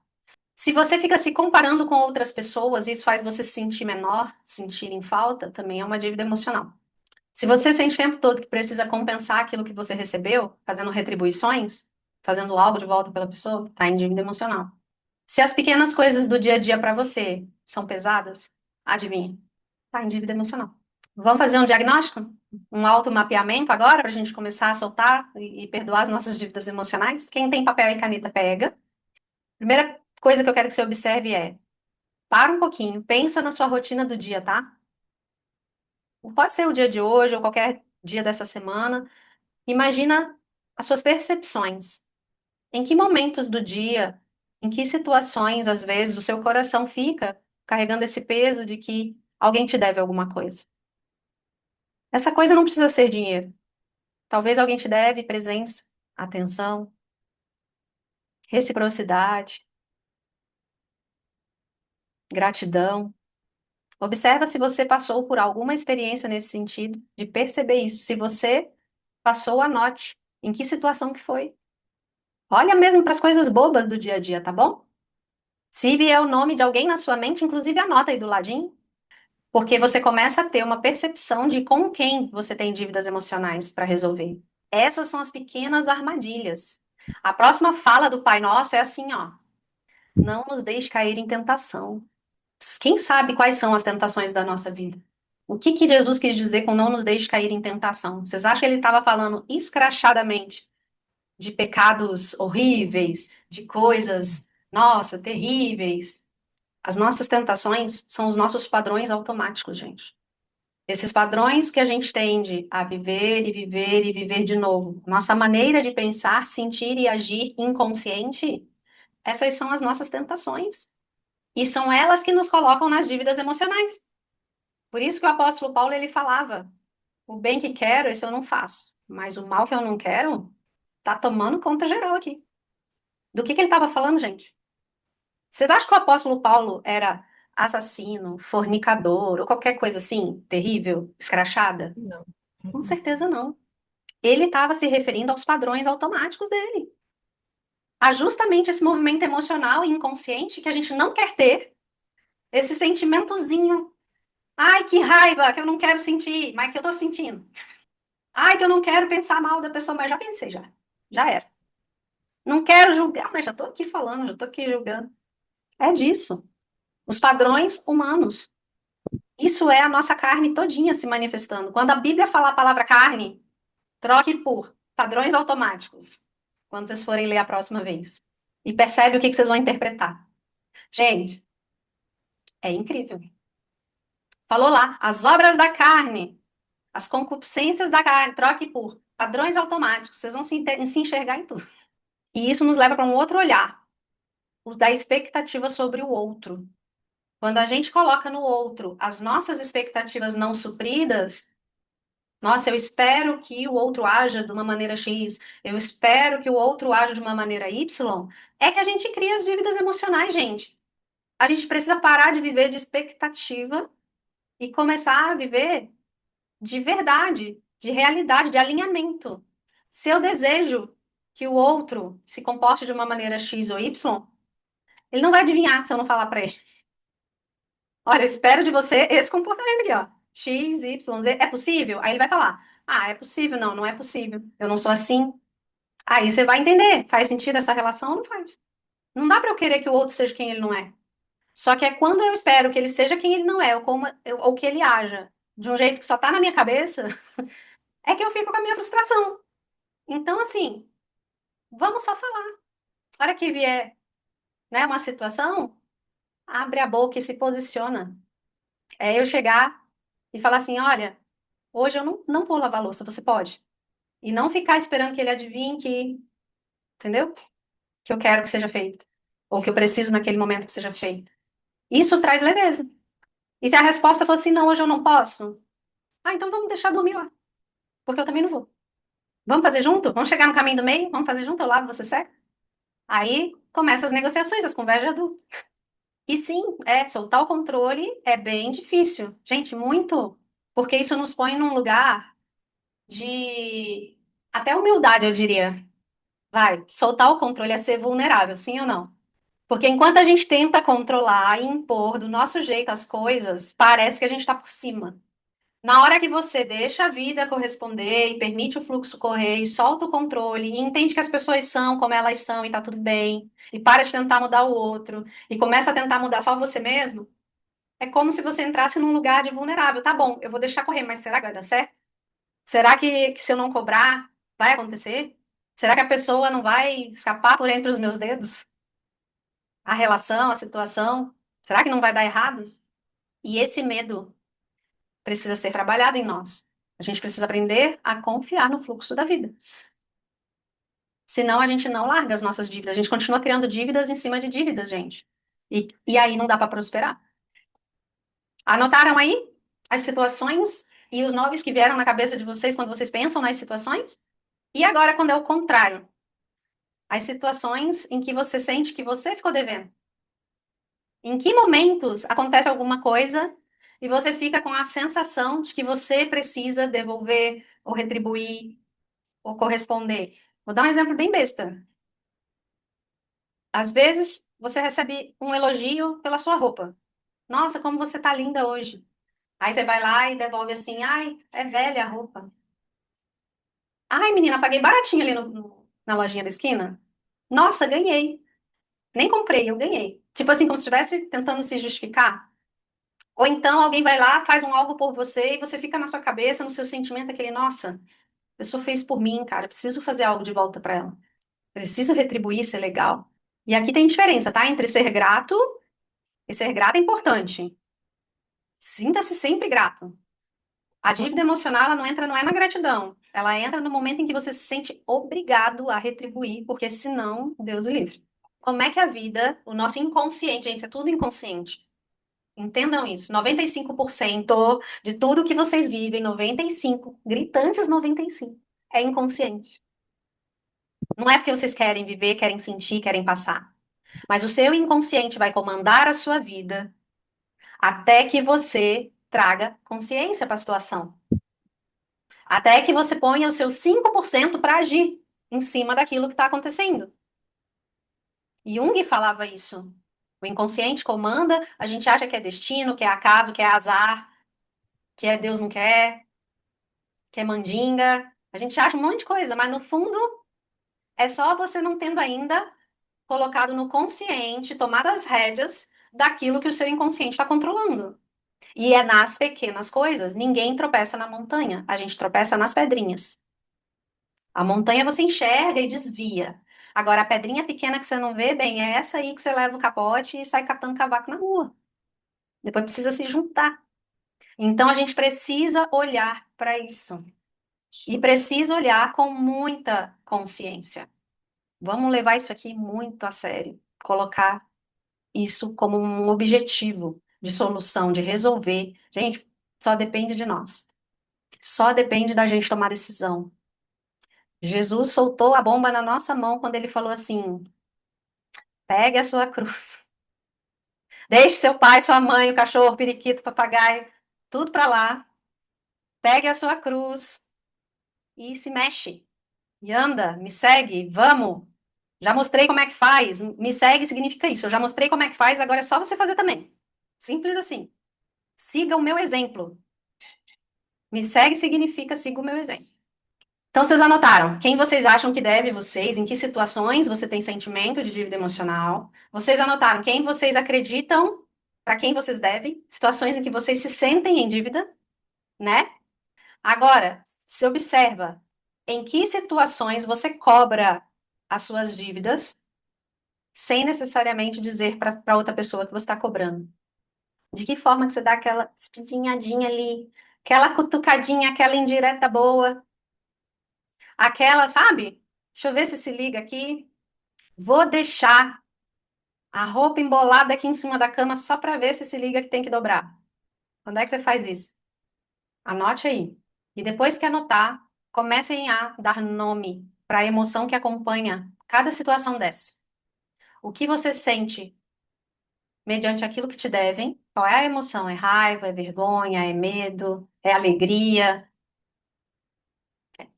Se você fica se comparando com outras pessoas e isso faz você se sentir menor, sentir em falta, também é uma dívida emocional. Se você sente o tempo todo que precisa compensar aquilo que você recebeu, fazendo retribuições, fazendo algo de volta pela pessoa, está em dívida emocional. Se as pequenas coisas do dia a dia para você são pesadas, adivinha, está em dívida emocional. Vamos fazer um diagnóstico? Um automapeamento agora para a gente começar a soltar e perdoar as nossas dívidas emocionais? Quem tem papel e caneta, pega. Primeira coisa que eu quero que você observe é: para um pouquinho, pensa na sua rotina do dia, tá? Pode ser o dia de hoje ou qualquer dia dessa semana. Imagina as suas percepções. Em que momentos do dia, em que situações, às vezes, o seu coração fica carregando esse peso de que alguém te deve alguma coisa? Essa coisa não precisa ser dinheiro. Talvez alguém te deve presença, atenção, reciprocidade, gratidão. Observa se você passou por alguma experiência nesse sentido, de perceber isso. Se você passou, anote em que situação que foi. Olha mesmo para as coisas bobas do dia a dia, tá bom? Se vier o nome de alguém na sua mente, inclusive anota aí do ladinho, porque você começa a ter uma percepção de com quem você tem dívidas emocionais para resolver. Essas são as pequenas armadilhas. A próxima fala do Pai Nosso é assim, ó: não nos deixe cair em tentação. Quem sabe quais são as tentações da nossa vida? O que que Jesus quis dizer com não nos deixe cair em tentação? Vocês acham que ele estava falando escrachadamente de pecados horríveis, de coisas, nossa, terríveis? As nossas tentações são os nossos padrões automáticos, gente. Esses padrões que a gente tende a viver e viver e viver de novo. Nossa maneira de pensar, sentir e agir inconsciente, essas são as nossas tentações. E são elas que nos colocam nas dívidas emocionais. Por isso que o apóstolo Paulo ele falava: o bem que quero, esse eu não faço, mas o mal que eu não quero, tá tomando conta geral aqui. Do que ele estava falando, gente? Vocês acham que o apóstolo Paulo era assassino, fornicador ou qualquer coisa assim, terrível, escrachada? Não. Com certeza não. Ele estava se referindo aos padrões automáticos dele. A justamente esse movimento emocional e inconsciente que a gente não quer ter, esse sentimentozinho. Ai, que raiva que eu não quero sentir, mas que eu tô sentindo. Ai, que eu não quero pensar mal da pessoa, mas já pensei já. Já era. Não quero julgar, mas já tô aqui falando, já tô aqui julgando. É disso. Os padrões humanos. Isso é a nossa carne todinha se manifestando. Quando a Bíblia fala a palavra carne, troque por padrões automáticos. Quando vocês forem ler a próxima vez. E percebe o que vocês vão interpretar. Gente, é incrível. Falou lá, as obras da carne, as concupiscências da carne, troque por padrões automáticos. Vocês vão se enxergar em tudo. E isso nos leva para um outro olhar, o da expectativa sobre o outro. Quando a gente coloca no outro as nossas expectativas não supridas, nossa, eu espero que o outro haja de uma maneira X, eu espero que o outro haja de uma maneira Y, é que a gente cria as dívidas emocionais, gente. A gente precisa parar de viver de expectativa e começar a viver de verdade, de realidade, de alinhamento. Se eu desejo que o outro se comporte de uma maneira X ou Y, ele não vai adivinhar se eu não falar para ele. Olha, eu espero de você esse comportamento aqui, ó. X, Y, Z. É possível? Aí ele vai falar: ah, é possível. Não, não é possível. Eu não sou assim. Aí você vai entender. Faz sentido essa relação ou não faz? Não dá para eu querer que o outro seja quem ele não é. Só que é quando eu espero que ele seja quem ele não é, ou que ele haja de um jeito que só tá na minha cabeça, é que eu fico com a minha frustração. Então, assim, vamos só falar. Na hora que vier, né, uma situação, abre a boca e se posiciona. É eu chegar e falar assim: olha, hoje eu não vou lavar louça, você pode? E não ficar esperando que ele adivinhe que, entendeu? Que eu quero que seja feito. Ou que eu preciso naquele momento que seja feito. Isso traz leveza. E se a resposta for assim: não, hoje eu não posso. Ah, então vamos deixar dormir lá. Porque eu também não vou. Vamos fazer junto? Vamos chegar no caminho do meio? Vamos fazer junto? Eu lavo, você seca? Aí começam as negociações, as conversas de adulto. E sim, soltar o controle é bem difícil. Gente, muito. Porque isso nos põe num lugar de até humildade, eu diria. Vai, soltar o controle é ser vulnerável, sim ou não? Porque enquanto a gente tenta controlar e impor do nosso jeito as coisas, parece que a gente está por cima. Na hora que você deixa a vida corresponder e permite o fluxo correr e solta o controle e entende que as pessoas são como elas são e tá tudo bem, e para de tentar mudar o outro e começa a tentar mudar só você mesmo, é como se você entrasse num lugar de vulnerável. Tá bom, eu vou deixar correr, mas será que vai dar certo? Será que se eu não cobrar, vai acontecer? Será que a pessoa não vai escapar por entre os meus dedos? A relação, a situação? Será que não vai dar errado? E esse medo precisa ser trabalhado em nós. A gente precisa aprender a confiar no fluxo da vida. Senão a gente não larga as nossas dívidas. A gente continua criando dívidas em cima de dívidas, gente. E aí não dá para prosperar. Anotaram aí as situações e os nomes que vieram na cabeça de vocês quando vocês pensam nas situações? E agora, quando é o contrário? As situações em que você sente que você ficou devendo. Em que momentos acontece alguma coisa e você fica com a sensação de que você precisa devolver ou retribuir ou corresponder? Vou dar um exemplo bem besta. Às vezes, você recebe um elogio pela sua roupa. Nossa, como você tá linda hoje. Aí você vai lá e devolve assim: ai, é velha a roupa. Ai, menina, paguei baratinho ali na lojinha da esquina. Nossa, ganhei. Nem comprei, eu ganhei. Tipo assim, como se estivesse tentando se justificar. Ou então alguém vai lá, faz um algo por você e você fica na sua cabeça, no seu sentimento, aquele: nossa, a pessoa fez por mim, cara, preciso fazer algo de volta pra ela. Preciso retribuir, ser legal. E aqui tem diferença, tá? Entre ser grato e ser grato é importante. Sinta-se sempre grato. A dívida emocional, ela não entra, não é na gratidão. Ela entra no momento em que você se sente obrigado a retribuir, porque senão, Deus o livre. Como é que a vida, o nosso inconsciente, gente, isso é tudo inconsciente. Entendam isso. 95% de tudo que vocês vivem, 95, gritantes 95, é inconsciente. Não é porque vocês querem viver, querem sentir, querem passar. Mas o seu inconsciente vai comandar a sua vida até que você traga consciência para a situação. Até que você ponha os seus 5% para agir em cima daquilo que está acontecendo. Jung falava isso. O inconsciente comanda, a gente acha que é destino, que é acaso, que é azar, que é Deus não quer, que é mandinga. A gente acha um monte de coisa, mas no fundo é só você não tendo ainda colocado no consciente, tomado as rédeas daquilo que o seu inconsciente está controlando. E é nas pequenas coisas. Ninguém tropeça na montanha, a gente tropeça nas pedrinhas. A montanha você enxerga e desvia. Agora, a pedrinha pequena que você não vê, bem, é essa aí que você leva o capote e sai catando cavaco na rua. Depois precisa se juntar. Então, a gente precisa olhar para isso. E precisa olhar com muita consciência. Vamos levar isso aqui muito a sério. Colocar isso como um objetivo de solução, de resolver. Gente, só depende de nós. Só depende da gente tomar decisão. Jesus soltou a bomba na nossa mão quando ele falou assim: pegue a sua cruz. Deixe seu pai, sua mãe, o cachorro, o periquito, o papagaio, tudo para lá. Pegue a sua cruz e se mexe. E anda, me segue, vamos. Já mostrei como é que faz. Me segue significa isso. Eu já mostrei como é que faz, agora é só você fazer também. Simples assim. Siga o meu exemplo. Me segue significa siga o meu exemplo. Então, vocês anotaram quem vocês acham que deve vocês, em que situações você tem sentimento de dívida emocional. Vocês anotaram quem vocês acreditam, para quem vocês devem, situações em que vocês se sentem em dívida, né? Agora, se observa em que situações você cobra as suas dívidas sem necessariamente dizer para outra pessoa que você está cobrando. De que forma que você dá aquela espizinhadinha ali, aquela cutucadinha, aquela indireta boa, aquela, sabe? Deixa eu ver se liga aqui. Vou deixar a roupa embolada aqui em cima da cama só para ver se liga que tem que dobrar. Quando é que você faz isso? Anote aí. E depois que anotar, comecem a dar nome para a emoção que acompanha cada situação dessa. O que você sente mediante aquilo que te devem? Qual é a emoção? É raiva, é vergonha, é medo, é alegria?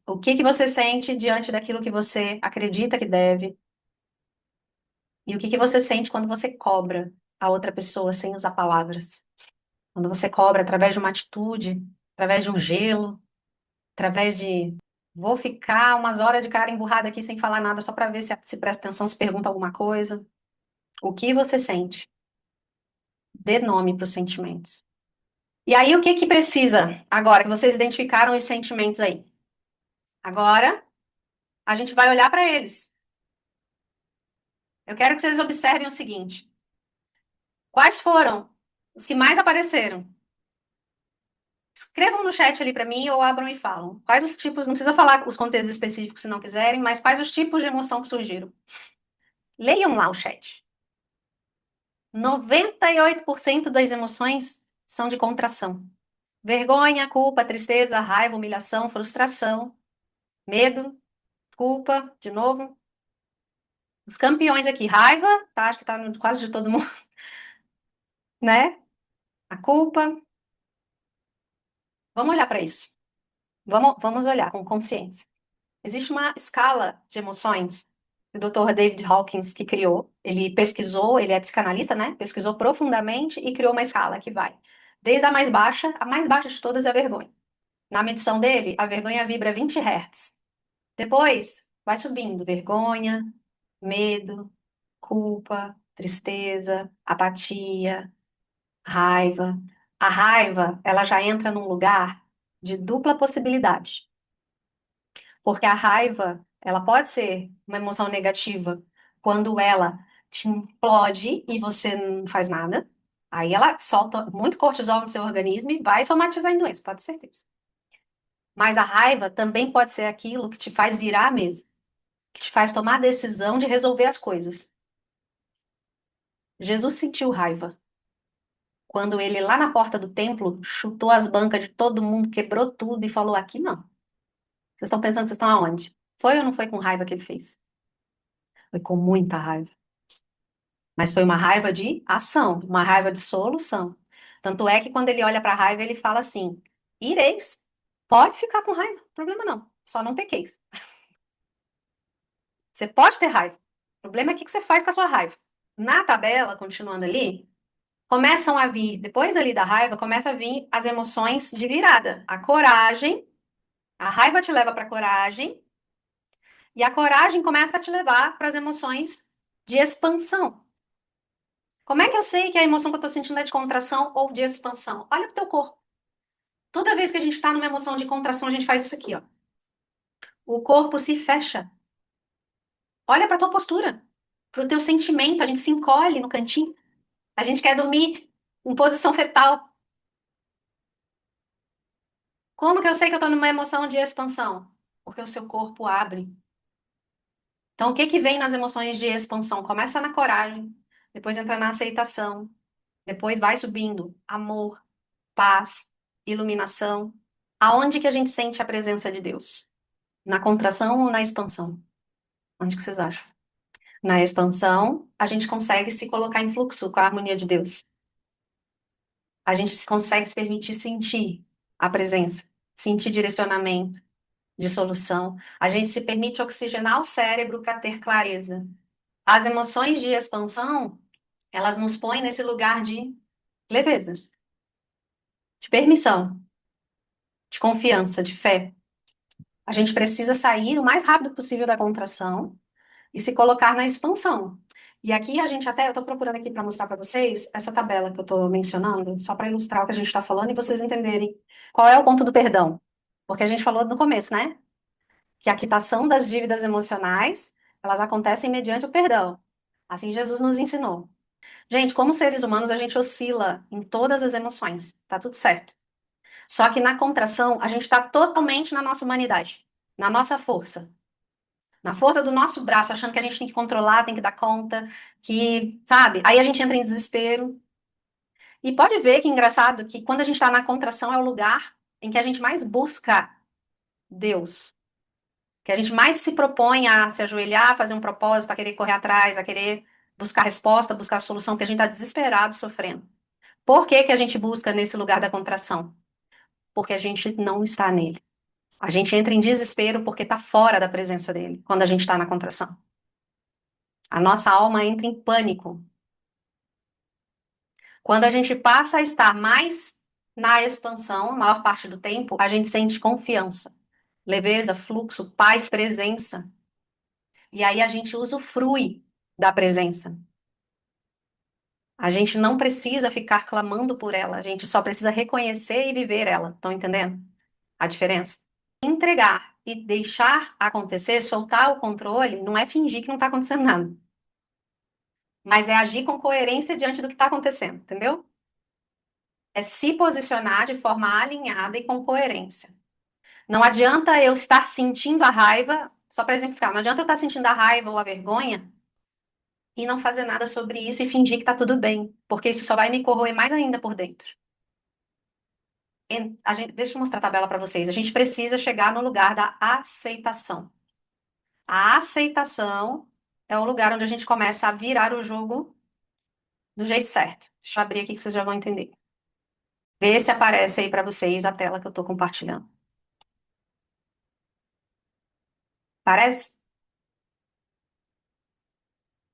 O que que você sente diante daquilo que você acredita que deve? E o que que você sente quando você cobra a outra pessoa sem usar palavras? Quando você cobra através de uma atitude, através de um gelo, através de vou ficar umas horas de cara emburrada aqui sem falar nada só para ver se presta atenção, se pergunta alguma coisa. O que você sente? Dê nome para os sentimentos. E aí, o que que precisa agora que vocês identificaram os sentimentos aí? Agora, a gente vai olhar para eles. Eu quero que vocês observem o seguinte: quais foram os que mais apareceram? Escrevam no chat ali para mim ou abram e falam. Quais os tipos, não precisa falar os contextos específicos se não quiserem, mas quais os tipos de emoção que surgiram? Leiam lá o chat. 98% das emoções são de contração. Vergonha, culpa, tristeza, raiva, humilhação, frustração, medo, culpa, de novo. Os campeões aqui, raiva, tá? Acho que tá no quase de todo mundo, né? A culpa. Vamos olhar para isso. Vamos olhar com consciência. Existe uma escala de emoções que o Dr. David Hawkins que criou. Ele pesquisou, ele é psicanalista, né? Pesquisou profundamente e criou uma escala que vai desde a mais baixa de todas é a vergonha. Na medição dele, a vergonha vibra 20 Hz. Depois, vai subindo vergonha, medo, culpa, tristeza, apatia, raiva. A raiva, ela já entra num lugar de dupla possibilidade. Porque a raiva, ela pode ser uma emoção negativa quando ela te implode e você não faz nada. Aí ela solta muito cortisol no seu organismo e vai somatizar em doença, pode ter certeza. Mas a raiva também pode ser aquilo que te faz virar a mesa, que te faz tomar a decisão de resolver as coisas. Jesus sentiu raiva quando ele, lá na porta do templo, chutou as bancas de todo mundo, quebrou tudo e falou: Aqui não. Vocês estão pensando que vocês estão aonde? Foi ou não foi com raiva que ele fez? Foi com muita raiva. Mas foi uma raiva de ação, uma raiva de solução. Tanto é que quando ele olha para a raiva, ele fala assim: Ireis, pode ficar com raiva, problema não, só não pequeis. Você pode ter raiva. O problema é o que você faz com a sua raiva. Na tabela, continuando ali, começam a vir, depois ali da raiva, começa a vir as emoções de virada. A coragem, a raiva te leva para a coragem, e a coragem começa a te levar para as emoções de expansão. Como é que eu sei que a emoção que eu estou sentindo é de contração ou de expansão? Olha para o teu corpo. Toda vez que a gente está numa emoção de contração, a gente faz isso aqui, ó. O corpo se fecha. Olha para a tua postura, para o teu sentimento. A gente se encolhe no cantinho. A gente quer dormir em posição fetal. Como que eu sei que eu estou numa emoção de expansão? Porque o seu corpo abre. Então, o que que vem nas emoções de expansão? Começa na coragem, depois entra na aceitação, depois vai subindo amor, paz, iluminação. Aonde que a gente sente a presença de Deus? Na contração ou na expansão? Onde que vocês acham? Na expansão, a gente consegue se colocar em fluxo com a harmonia de Deus. A gente consegue se permitir sentir a presença, sentir direcionamento de solução. A gente se permite oxigenar o cérebro para ter clareza. As emoções de expansão, elas nos põem nesse lugar de leveza, de permissão, de confiança, de fé. A gente precisa sair o mais rápido possível da contração e se colocar na expansão. E aqui a gente até, eu estou procurando aqui para mostrar para vocês essa tabela que eu estou mencionando, só para ilustrar o que a gente está falando e vocês entenderem qual é o ponto do perdão. Porque a gente falou no começo, né? Que a quitação das dívidas emocionais, elas acontecem mediante o perdão. Assim Jesus nos ensinou. Gente, como seres humanos, a gente oscila em todas as emoções, tá tudo certo. Só que na contração, a gente está totalmente na nossa humanidade, na nossa força. Na força do nosso braço, achando que a gente tem que controlar, tem que dar conta, que, sabe? Aí a gente entra em desespero. E pode ver que é engraçado que quando a gente está na contração é o lugar em que a gente mais busca Deus. Que a gente mais se propõe a se ajoelhar, a fazer um propósito, a querer correr atrás, a querer buscar resposta, buscar solução, porque a gente está desesperado, sofrendo. Por que que a gente busca nesse lugar da contração? Porque a gente não está nele. A gente entra em desespero porque está fora da presença dele, quando a gente está na contração. A nossa alma entra em pânico. Quando a gente passa a estar mais na expansão, a maior parte do tempo, a gente sente confiança, leveza, fluxo, paz, presença. E aí a gente usufrui da presença. A gente não precisa ficar clamando por ela, a gente só precisa reconhecer e viver ela. Estão entendendo a diferença? Entregar e deixar acontecer, soltar o controle, não é fingir que não está acontecendo nada. Mas é agir com coerência diante do que está acontecendo, entendeu? É se posicionar de forma alinhada e com coerência. Não adianta eu estar sentindo a raiva, só para exemplificar, não adianta eu estar sentindo a raiva ou a vergonha e não fazer nada sobre isso e fingir que está tudo bem, porque isso só vai me corroer mais ainda por dentro. Deixa eu mostrar a tabela para vocês. A gente precisa chegar no lugar da aceitação. A aceitação é o lugar onde a gente começa a virar o jogo do jeito certo. Deixa eu abrir aqui que vocês já vão entender. Vê se aparece aí para vocês a tela que eu estou compartilhando. Parece?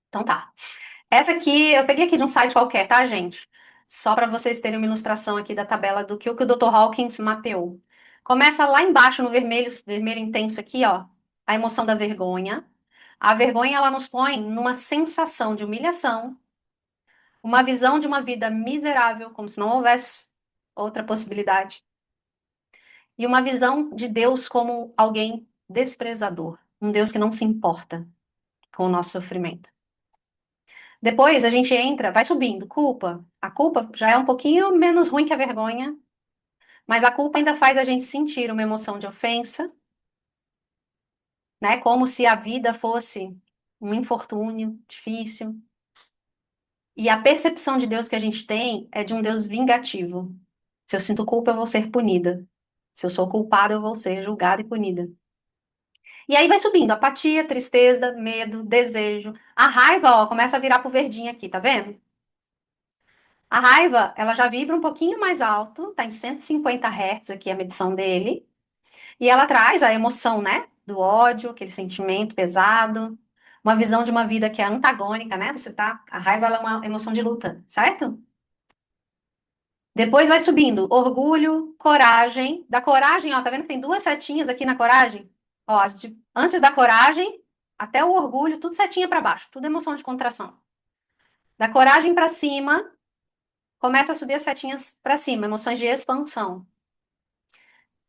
Então tá. Essa aqui, eu peguei aqui de um site qualquer, tá, gente? Só para vocês terem uma ilustração aqui da tabela do que o Dr. Hawkins mapeou. Começa lá embaixo no vermelho, vermelho intenso aqui, ó, a emoção da vergonha. A vergonha, ela nos põe numa sensação de humilhação, uma visão de uma vida miserável, como se não houvesse outra possibilidade, e uma visão de Deus como alguém desprezador, um Deus que não se importa com o nosso sofrimento. Depois a gente entra, vai subindo, culpa. A culpa já é um pouquinho menos ruim que a vergonha, mas a culpa ainda faz a gente sentir uma emoção de ofensa, né? Como se a vida fosse um infortúnio difícil. E a percepção de Deus que a gente tem é de um Deus vingativo. Se eu sinto culpa, eu vou ser punida. Se eu sou culpada, eu vou ser julgada e punida. E aí vai subindo, apatia, tristeza, medo, desejo. A raiva, ó, começa a virar pro verdinho aqui, tá vendo? A raiva, ela já vibra um pouquinho mais alto, tá em 150 Hz aqui a medição dele. E ela traz a emoção, né? Do ódio, aquele sentimento pesado, uma visão de uma vida que é antagônica, né? A raiva ela é uma emoção de luta, certo? Depois vai subindo, orgulho, coragem. Da coragem, ó, tá vendo que tem duas setinhas aqui na coragem? Ó, antes da coragem até o orgulho, tudo setinha para baixo, tudo emoção de contração. Da coragem para cima, começa a subir as setinhas para cima, emoções de expansão.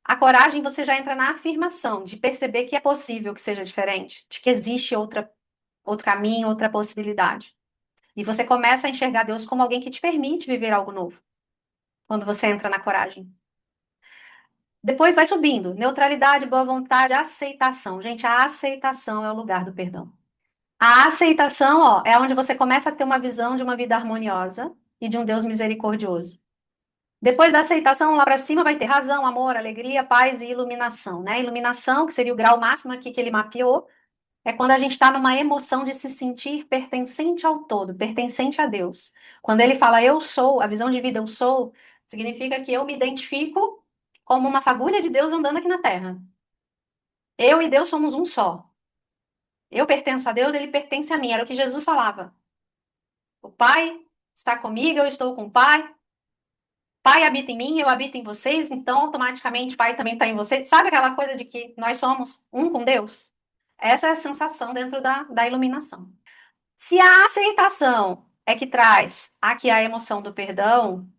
A coragem, você já entra na afirmação de perceber que é possível que seja diferente, de que existe outro caminho, outra possibilidade. E você começa a enxergar Deus como alguém que te permite viver algo novo, quando você entra na coragem. Depois vai subindo, neutralidade, boa vontade, aceitação. Gente, a aceitação é o lugar do perdão. A aceitação, ó, é onde você começa a ter uma visão de uma vida harmoniosa e de um Deus misericordioso. Depois da aceitação, lá para cima vai ter razão, amor, alegria, paz e iluminação, né? Iluminação, que seria o grau máximo aqui que ele mapeou, é quando a gente está numa emoção de se sentir pertencente ao todo, pertencente a Deus. Quando ele fala eu sou, a visão de vida eu sou, significa que eu me identifico como uma fagulha de Deus andando aqui na Terra. Eu e Deus somos um só. Eu pertenço a Deus, ele pertence a mim. Era o que Jesus falava. O Pai está comigo, eu estou com o Pai. Pai habita em mim, eu habito em vocês, então automaticamente Pai também está em vocês. Sabe aquela coisa de que nós somos um com Deus? Essa é a sensação dentro da iluminação. Se a aceitação é que traz aqui a emoção do perdão,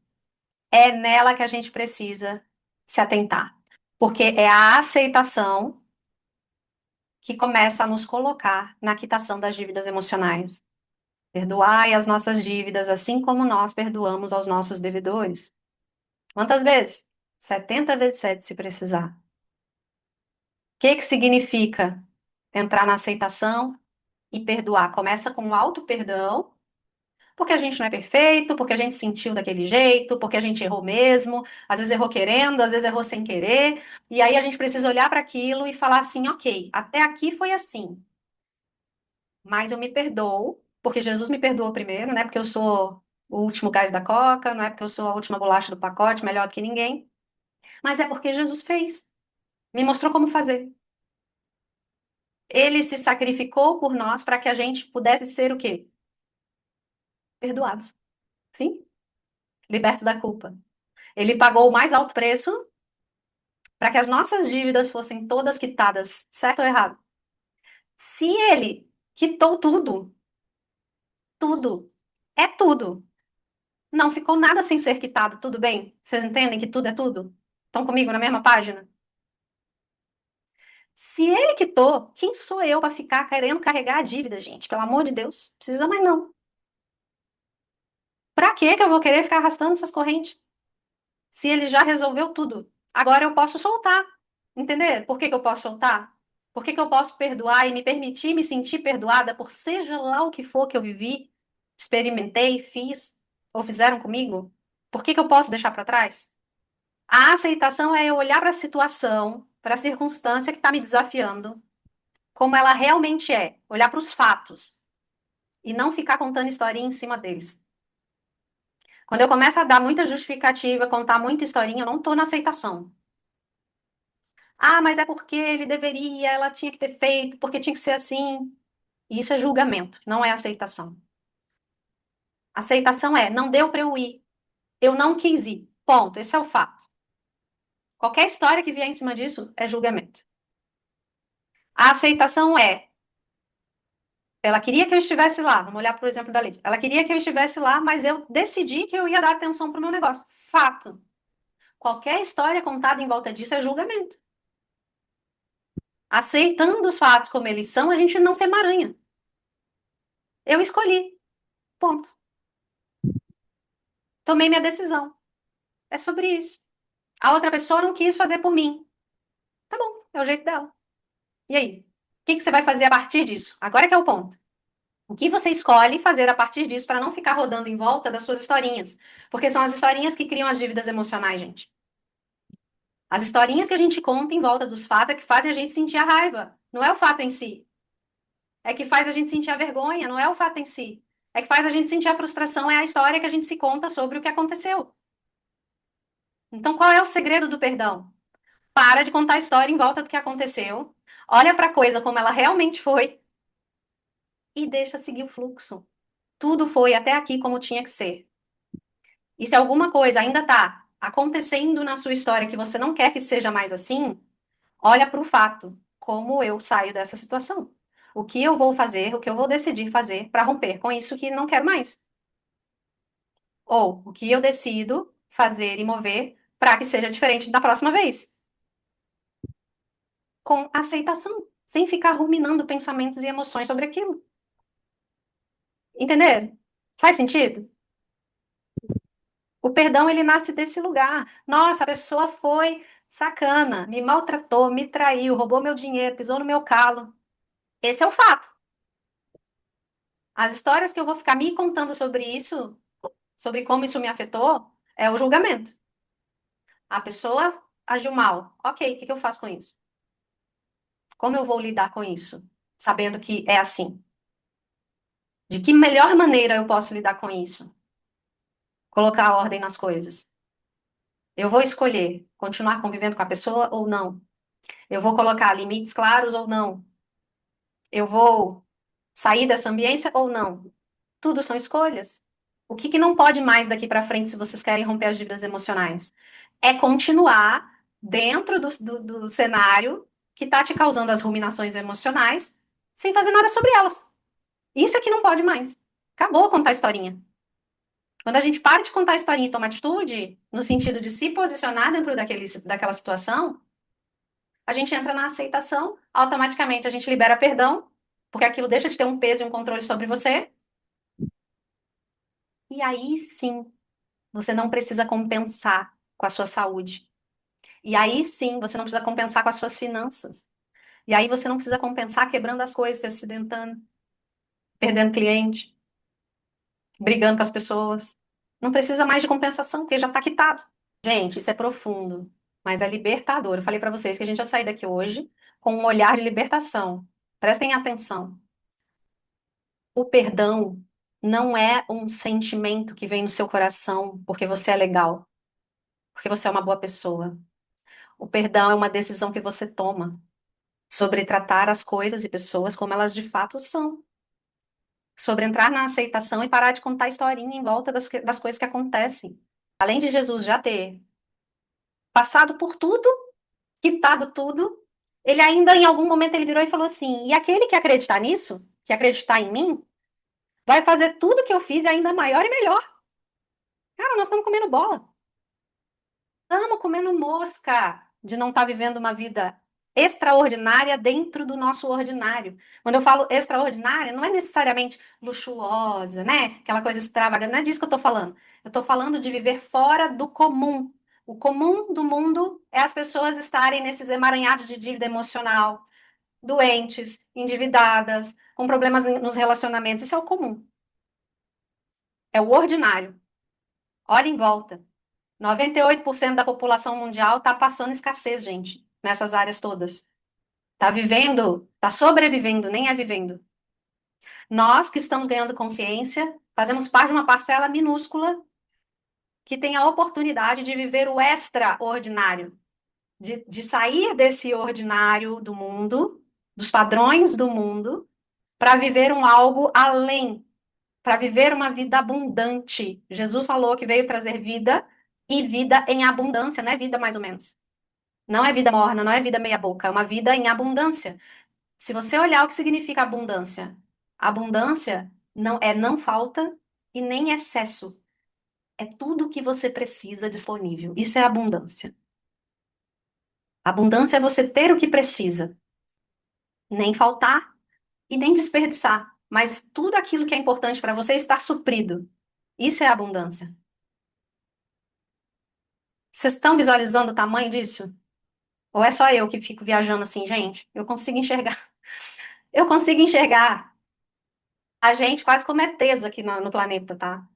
é nela que a gente precisa se atentar. Porque é a aceitação que começa a nos colocar na quitação das dívidas emocionais. Perdoai as nossas dívidas, assim como nós perdoamos aos nossos devedores. Quantas vezes? 70 vezes 7, se precisar. O que significa entrar na aceitação e perdoar? Começa com o auto-perdão, porque a gente não é perfeito, porque a gente sentiu daquele jeito, porque a gente errou mesmo, às vezes errou querendo, às vezes errou sem querer, e aí a gente precisa olhar para aquilo e falar assim, ok, até aqui foi assim, mas eu me perdoo porque Jesus me perdoou primeiro, não é porque eu sou o último gás da coca, não é porque eu sou a última bolacha do pacote, melhor do que ninguém, mas é porque Jesus fez, me mostrou como fazer. Ele se sacrificou por nós para que a gente pudesse ser o quê? Perdoados. Sim? Libertos da culpa. Ele pagou o mais alto preço para que as nossas dívidas fossem todas quitadas, certo ou errado? Se ele quitou tudo, tudo, é tudo, não ficou nada sem ser quitado, tudo bem? Vocês entendem que tudo é tudo? Estão comigo na mesma página? Se ele quitou, quem sou eu para ficar querendo carregar a dívida, gente? Pelo amor de Deus, precisa mais não. Para que eu vou querer ficar arrastando essas correntes? Se ele já resolveu tudo. Agora eu posso soltar. Entender? Por que eu posso soltar? Por que eu posso perdoar e me permitir me sentir perdoada por seja lá o que for que eu vivi, experimentei, fiz ou fizeram comigo? Por que eu posso deixar para trás? A aceitação é eu olhar para a situação, para a circunstância que está me desafiando, como ela realmente é, olhar para os fatos e não ficar contando historinha em cima deles. Quando eu começo a dar muita justificativa, contar muita historinha, eu não estou na aceitação. Ah, mas é porque ele deveria, ela tinha que ter feito, porque tinha que ser assim. Isso é julgamento, não é aceitação. Aceitação é, não deu para eu ir. Eu não quis ir. Ponto. Esse é o fato. Qualquer história que vier em cima disso é julgamento. A aceitação é, ela queria que eu estivesse lá. Vamos olhar para o exemplo da Lady. Ela queria que eu estivesse lá, mas eu decidi que eu ia dar atenção para o meu negócio. Fato. Qualquer história contada em volta disso é julgamento. Aceitando os fatos como eles são, a gente não se emaranha. Eu escolhi. Ponto. Tomei minha decisão. É sobre isso. A outra pessoa não quis fazer por mim. Tá bom, é o jeito dela. E aí? O que você vai fazer a partir disso? Agora que é o ponto. O que você escolhe fazer a partir disso para não ficar rodando em volta das suas historinhas? Porque são as historinhas que criam as dívidas emocionais, gente. As historinhas que a gente conta em volta dos fatos é que fazem a gente sentir a raiva. Não é o fato em si. É que faz a gente sentir a vergonha, não é o fato em si. É que faz a gente sentir a frustração, é a história que a gente se conta sobre o que aconteceu. Então, qual é o segredo do perdão? Para de contar a história em volta do que aconteceu. Olha para a coisa como ela realmente foi e deixa seguir o fluxo. Tudo foi até aqui como tinha que ser. E se alguma coisa ainda está acontecendo na sua história que você não quer que seja mais assim, olha para o fato. Como eu saio dessa situação? O que eu vou fazer, o que eu vou decidir fazer para romper com isso que não quero mais? Ou o que eu decido fazer e mover para que seja diferente da próxima vez? Com aceitação, sem ficar ruminando pensamentos e emoções sobre aquilo. Entender? Faz sentido? O perdão, ele nasce desse lugar. Nossa, a pessoa foi sacana, me maltratou, me traiu, roubou meu dinheiro, pisou no meu calo. Esse é o fato. As histórias que eu vou ficar me contando sobre isso, sobre como isso me afetou, é o julgamento. A pessoa agiu mal. Ok, o que eu faço com isso? Como eu vou lidar com isso? Sabendo que é assim. De que melhor maneira eu posso lidar com isso? Colocar ordem nas coisas. Eu vou escolher continuar convivendo com a pessoa ou não. Eu vou colocar limites claros ou não. Eu vou sair dessa ambiência ou não. Tudo são escolhas. O que não pode mais daqui para frente se vocês querem romper as dívidas emocionais? É continuar dentro do cenário que está te causando as ruminações emocionais sem fazer nada sobre elas. Isso é que não pode mais. Acabou contar historinha. Quando a gente para de contar historinha e toma atitude, no sentido de se posicionar dentro daquela situação, a gente entra na aceitação, automaticamente a gente libera perdão, porque aquilo deixa de ter um peso e um controle sobre você. E aí sim, você não precisa compensar com a sua saúde. E aí sim, você não precisa compensar com as suas finanças. E aí você não precisa compensar quebrando as coisas, se acidentando, perdendo cliente, brigando com as pessoas. Não precisa mais de compensação, porque já está quitado. Gente, isso é profundo, mas é libertador. Eu falei para vocês que a gente vai sair daqui hoje com um olhar de libertação. Prestem atenção. O perdão não é um sentimento que vem no seu coração porque você é legal, porque você é uma boa pessoa. O perdão é uma decisão que você toma sobre tratar as coisas e pessoas como elas de fato são. Sobre entrar na aceitação e parar de contar historinha em volta das coisas que acontecem. Além de Jesus já ter passado por tudo, quitado tudo, ele ainda em algum momento ele virou e falou assim: e aquele que acreditar nisso, que acreditar em mim, vai fazer tudo que eu fiz e ainda maior e melhor. Cara, nós estamos comendo bola. Estamos comendo mosca de não estar vivendo uma vida extraordinária dentro do nosso ordinário. Quando eu falo extraordinária, não é necessariamente luxuosa, né? Aquela coisa extravagante. Não é disso que eu estou falando. Eu estou falando de viver fora do comum. O comum do mundo é as pessoas estarem nesses emaranhados de dívida emocional, doentes, endividadas, com problemas nos relacionamentos. Isso é o comum. É o ordinário. Olha em volta. 98% da população mundial está passando escassez, gente, nessas áreas todas. Está vivendo, está sobrevivendo, nem é vivendo. Nós que estamos ganhando consciência, fazemos parte de uma parcela minúscula que tem a oportunidade de viver o extraordinário, de sair desse ordinário do mundo, dos padrões do mundo, para viver um algo além, para viver uma vida abundante. Jesus falou que veio trazer vida e vida em abundância, não é vida mais ou menos. Não é vida morna, não é vida meia boca, é uma vida em abundância. Se você olhar o que significa abundância não falta e nem excesso. É tudo o que você precisa disponível. Isso é abundância. Abundância é você ter o que precisa, nem faltar e nem desperdiçar, mas tudo aquilo que é importante para você estar suprido. Isso é abundância. Vocês estão visualizando o tamanho disso? Ou é só eu que fico viajando assim, gente? Eu consigo enxergar. Eu consigo enxergar a gente quase como ETs aqui no planeta, tá?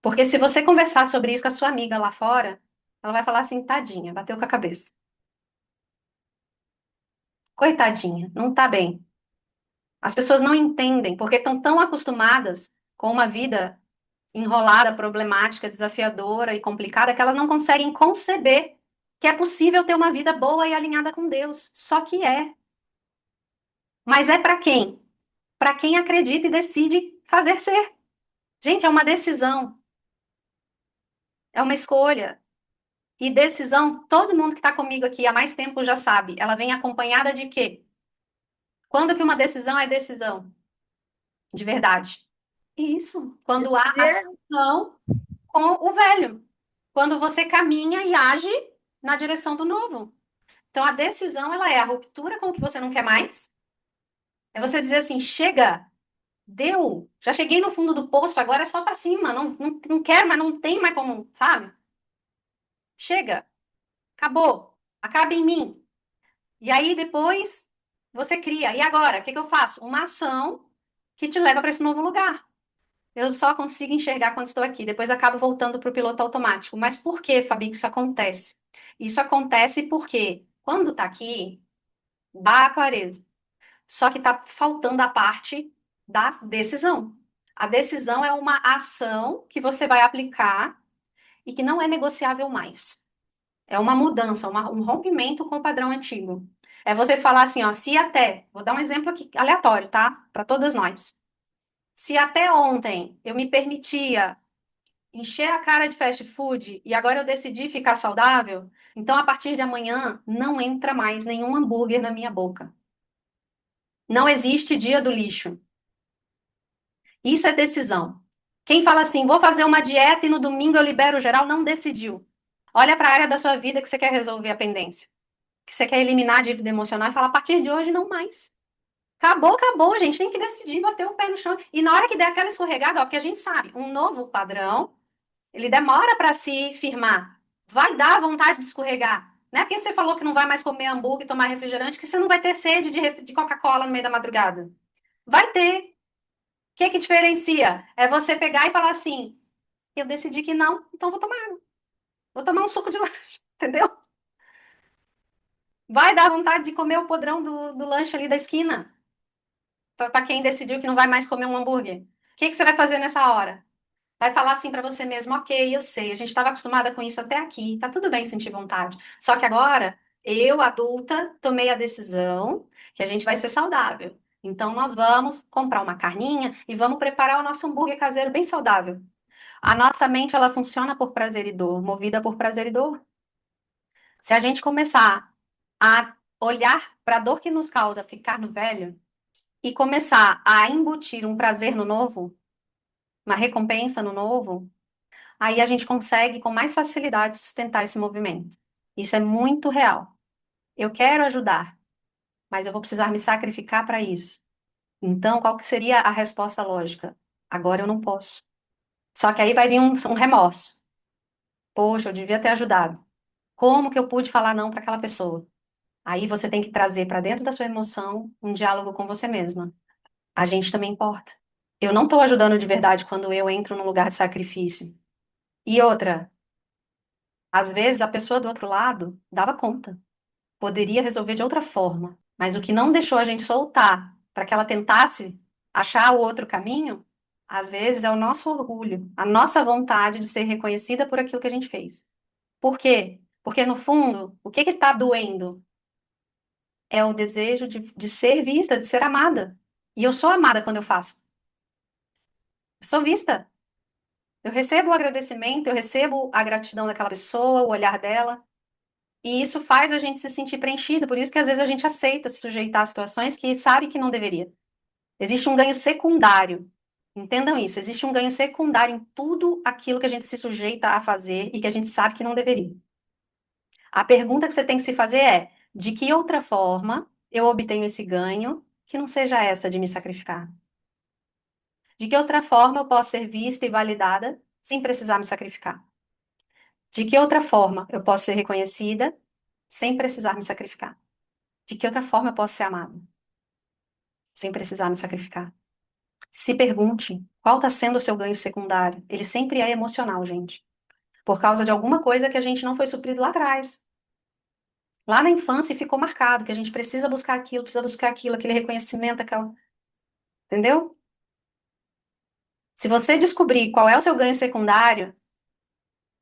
Porque se você conversar sobre isso com a sua amiga lá fora, ela vai falar assim, tadinha, bateu com a cabeça. Coitadinha, não tá bem. As pessoas não entendem, porque estão tão acostumadas com uma vida enrolada, problemática, desafiadora e complicada, que elas não conseguem conceber que é possível ter uma vida boa e alinhada com Deus. Só que é. Mas é para quem? Para quem acredita e decide fazer ser. Gente, é uma decisão, é uma escolha. E decisão, todo mundo que está comigo aqui há mais tempo já sabe. Ela vem acompanhada de quê? Quando que uma decisão é decisão? De verdade. Isso. Quando há ação com o velho. Quando você caminha e age na direção do novo. Então, a decisão, ela é a ruptura com o que você não quer mais. É você dizer assim, chega, deu. Já cheguei no fundo do poço, agora é só para cima. Não quero, mas não tem mais como, sabe? Chega, acabou. Acaba em mim. E aí depois você cria. E agora, o que que eu faço? Uma ação que te leva para esse novo lugar. Eu só consigo enxergar quando estou aqui. Depois acabo voltando para o piloto automático. Mas por que, Fabi, que isso acontece? Isso acontece porque quando está aqui, dá a clareza. Só que está faltando a parte da decisão. A decisão é uma ação que você vai aplicar e que não é negociável mais. É uma mudança, um rompimento com o padrão antigo. É você falar assim, ó, se até, vou dar um exemplo aqui aleatório, tá? Para todas nós. Se até ontem eu me permitia encher a cara de fast food e agora eu decidi ficar saudável, então a partir de amanhã não entra mais nenhum hambúrguer na minha boca. Não existe dia do lixo. Isso é decisão. Quem fala assim, vou fazer uma dieta e no domingo eu libero geral, não decidiu. Olha para a área da sua vida que você quer resolver a pendência, que você quer eliminar a dívida emocional e fala, a partir de hoje não mais. Acabou, acabou, gente. Tem que decidir, bater o pé no chão. E na hora que der aquela escorregada, ó, porque a gente sabe, um novo padrão, ele demora para se firmar. Vai dar vontade de escorregar. Não é porque você falou que não vai mais comer hambúrguer e tomar refrigerante que você não vai ter sede de Coca-Cola no meio da madrugada. Vai ter. O que que diferencia? É você pegar e falar assim: eu decidi que não, então vou tomar água. Vou tomar um suco de laranja, entendeu? Vai dar vontade de comer o podrão do lanche ali da esquina. Para quem decidiu que não vai mais comer um hambúrguer. O que que você vai fazer nessa hora? Vai falar assim para você mesmo, ok, eu sei, a gente estava acostumada com isso até aqui, tá tudo bem sentir vontade. Só que agora, eu, adulta, tomei a decisão que a gente vai ser saudável. Então, nós vamos comprar uma carninha e vamos preparar o nosso hambúrguer caseiro bem saudável. A nossa mente, ela funciona por prazer e dor, movida por prazer e dor. Se a gente começar a olhar para a dor que nos causa ficar no velho e começar a embutir um prazer no novo, uma recompensa no novo, aí a gente consegue com mais facilidade sustentar esse movimento. Isso é muito real. Eu quero ajudar, mas eu vou precisar me sacrificar para isso. Então, qual que seria a resposta lógica? Agora eu não posso. Só que aí vai vir um remorso. Poxa, eu devia ter ajudado. Como que eu pude falar não para aquela pessoa? Aí você tem que trazer para dentro da sua emoção um diálogo com você mesma. A gente também importa. Eu não estou ajudando de verdade quando eu entro num lugar de sacrifício. E outra, às vezes a pessoa do outro lado dava conta, poderia resolver de outra forma, mas o que não deixou a gente soltar para que ela tentasse achar o outro caminho, às vezes é o nosso orgulho, a nossa vontade de ser reconhecida por aquilo que a gente fez. Por quê? Porque no fundo, o que que está doendo é o desejo de ser vista, de ser amada. E eu sou amada quando eu faço. Eu sou vista. Eu recebo o agradecimento, eu recebo a gratidão daquela pessoa, o olhar dela. E isso faz a gente se sentir preenchido. Por isso que às vezes a gente aceita se sujeitar a situações que sabe que não deveria. Existe um ganho secundário. Entendam isso. Existe um ganho secundário em tudo aquilo que a gente se sujeita a fazer e que a gente sabe que não deveria. A pergunta que você tem que se fazer é: de que outra forma eu obtenho esse ganho que não seja essa de me sacrificar? De que outra forma eu posso ser vista e validada sem precisar me sacrificar? De que outra forma eu posso ser reconhecida sem precisar me sacrificar? De que outra forma eu posso ser amada sem precisar me sacrificar? Se pergunte qual está sendo o seu ganho secundário. Ele sempre é emocional, gente. Por causa de alguma coisa que a gente não foi suprido lá atrás. Lá na infância ficou marcado que a gente precisa buscar aquilo, aquele reconhecimento, aquela. Entendeu? Se você descobrir qual é o seu ganho secundário,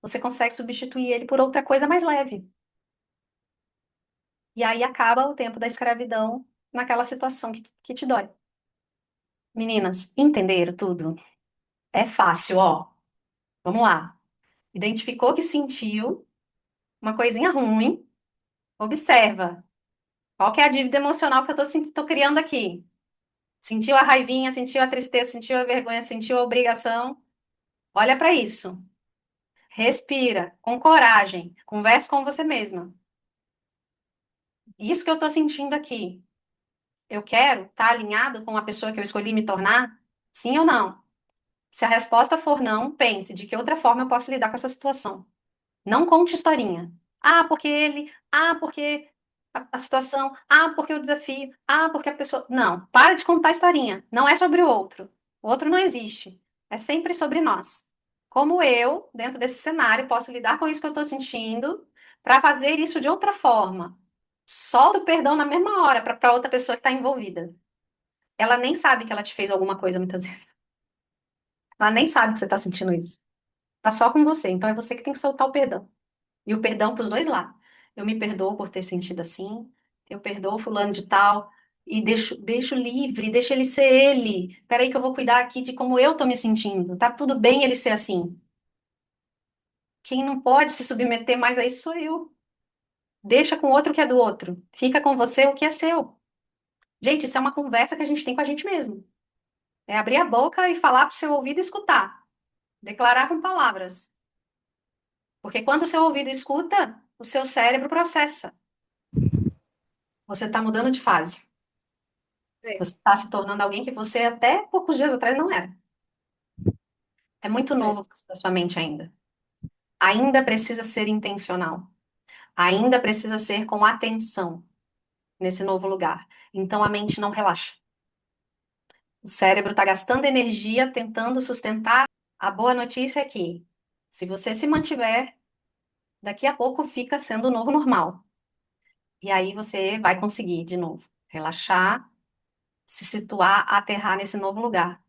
você consegue substituir ele por outra coisa mais leve. E aí acaba o tempo da escravidão naquela situação que te dói. Meninas, entenderam tudo? É fácil, ó. Vamos lá. Identificou que sentiu uma coisinha ruim? Observa. Qual que é a dívida emocional que eu tô criando aqui? Sentiu a raivinha, sentiu a tristeza, sentiu a vergonha, sentiu a obrigação? Olha para isso. Respira, com coragem. Converse com você mesma. Isso que eu tô sentindo aqui, eu quero estar alinhado com a pessoa que eu escolhi me tornar? Sim ou não? Se a resposta for não, pense de que outra forma eu posso lidar com essa situação. Não conte historinha. Ah, porque ele. Ah, porque a situação. Ah, porque o desafio. Ah, porque a pessoa. Não, para de contar historinha. Não é sobre o outro. O outro não existe. É sempre sobre nós. Como eu, dentro desse cenário, posso lidar com isso que eu estou sentindo para fazer isso de outra forma. Solta o perdão na mesma hora para outra pessoa que está envolvida. Ela nem sabe que ela te fez alguma coisa muitas vezes. Ela nem sabe que você está sentindo isso. Tá só com você. Então é você que tem que soltar o perdão. E o perdão para os dois lados. Eu me perdoo por ter sentido assim, eu perdoo fulano de tal, e deixo livre, deixo ele ser ele. Peraí que eu vou cuidar aqui de como eu tô me sentindo. Tá tudo bem ele ser assim. Quem não pode se submeter mais a isso sou eu. Deixa com o outro o que é do outro. Fica com você o que é seu. Gente, isso é uma conversa que a gente tem com a gente mesmo. É abrir a boca e falar pro seu ouvido e escutar. Declarar com palavras. Porque quando o seu ouvido escuta, o seu cérebro processa. Você está mudando de fase. É, Você está se tornando alguém que você até poucos dias atrás não era. É muito é. novo para sua mente ainda. Ainda precisa ser intencional. Ainda precisa ser com atenção nesse novo lugar. Então a mente não relaxa. O cérebro está gastando energia tentando sustentar. A boa notícia é que, se você se mantiver, daqui a pouco fica sendo o novo normal. E aí você vai conseguir de novo relaxar, se situar, aterrar nesse novo lugar,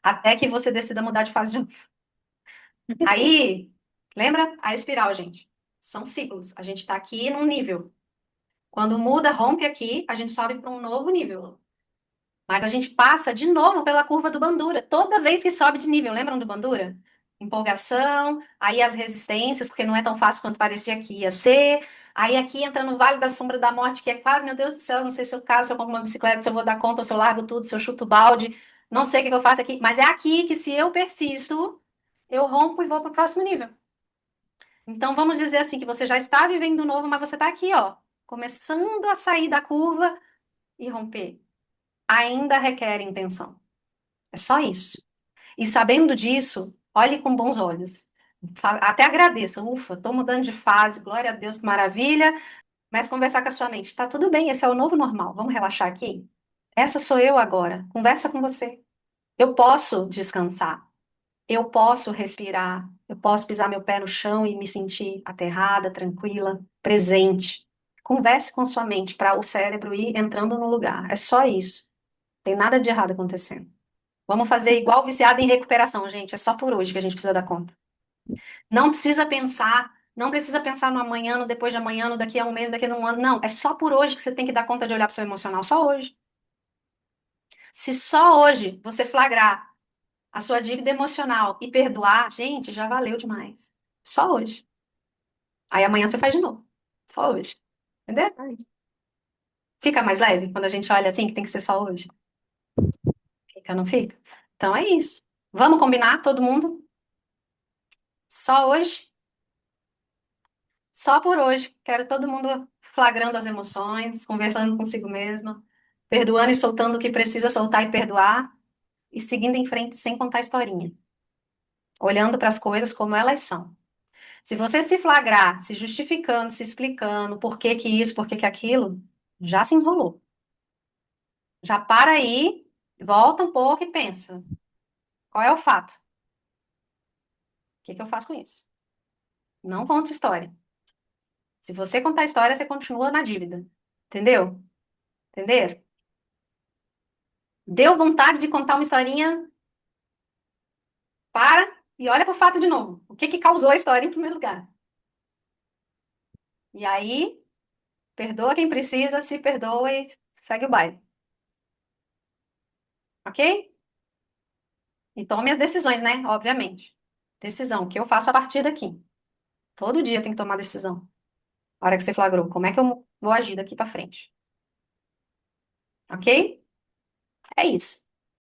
até que você decida mudar de fase de novo. Aí, lembra a espiral, gente? São ciclos. A gente está aqui num nível. Quando muda, rompe aqui, a gente sobe para um novo nível. Mas a gente passa de novo pela curva do Bandura, toda vez que sobe de nível. Lembram do Bandura? Empolgação, aí as resistências, porque não é tão fácil quanto parecia que ia ser. Aí aqui entra no Vale da Sombra da Morte, que é quase, meu Deus do céu, não sei se eu caso, se eu compro uma bicicleta, se eu vou dar conta, ou se eu largo tudo, se eu chuto o balde, não sei o que que eu faço aqui. Mas é aqui que, se eu persisto, eu rompo e vou para o próximo nível. Então, vamos dizer assim, que você já está vivendo o novo, mas você está aqui, ó, começando a sair da curva e romper. Ainda requer intenção. É só isso. E sabendo disso, olhe com bons olhos. Até agradeça. Ufa, estou mudando de fase, glória a Deus, que maravilha. Mas conversar com a sua mente. Tá tudo bem, esse é o novo normal. Vamos relaxar aqui? Essa sou eu agora. Conversa com você. Eu posso descansar. Eu posso respirar. Eu posso pisar meu pé no chão e me sentir aterrada, tranquila, presente. Converse com a sua mente para o cérebro ir entrando no lugar. É só isso. Tem nada de errado acontecendo. Vamos fazer igual viciado em recuperação, gente. É só por hoje que a gente precisa dar conta. Não precisa pensar, não precisa pensar no amanhã, no depois de amanhã, no daqui a um mês, daqui a um ano. Não, é só por hoje que você tem que dar conta de olhar para o seu emocional. Só hoje. Se só hoje você flagrar a sua dívida emocional e perdoar, gente, já valeu demais. Só hoje. Aí amanhã você faz de novo. Só hoje. Entendeu? Fica mais leve quando a gente olha assim que tem que ser só hoje. Fica, não fica? Então é isso. Vamos combinar, todo mundo? Só hoje? Só por hoje. Quero todo mundo flagrando as emoções, conversando consigo mesma, perdoando e soltando o que precisa soltar e perdoar, e seguindo em frente sem contar historinha. Olhando para as coisas como elas são. Se você se flagrar, se justificando, se explicando por que que isso, por que que aquilo, já se enrolou. Já para aí, volta um pouco e pensa. Qual é o fato? O que que eu faço com isso? Não conta história. Se você contar história, você continua na dívida. Entendeu? Entenderam? Deu vontade de contar uma historinha? Para e olha para o fato de novo. O que que causou a história em primeiro lugar? E aí, perdoa quem precisa, se perdoa e segue o baile. Ok? E tome as decisões, né? Obviamente. Decisão, que eu faço a partir daqui. Todo dia tem que tomar decisão. A hora que você flagrou, como é que eu vou agir daqui para frente? Ok? É isso.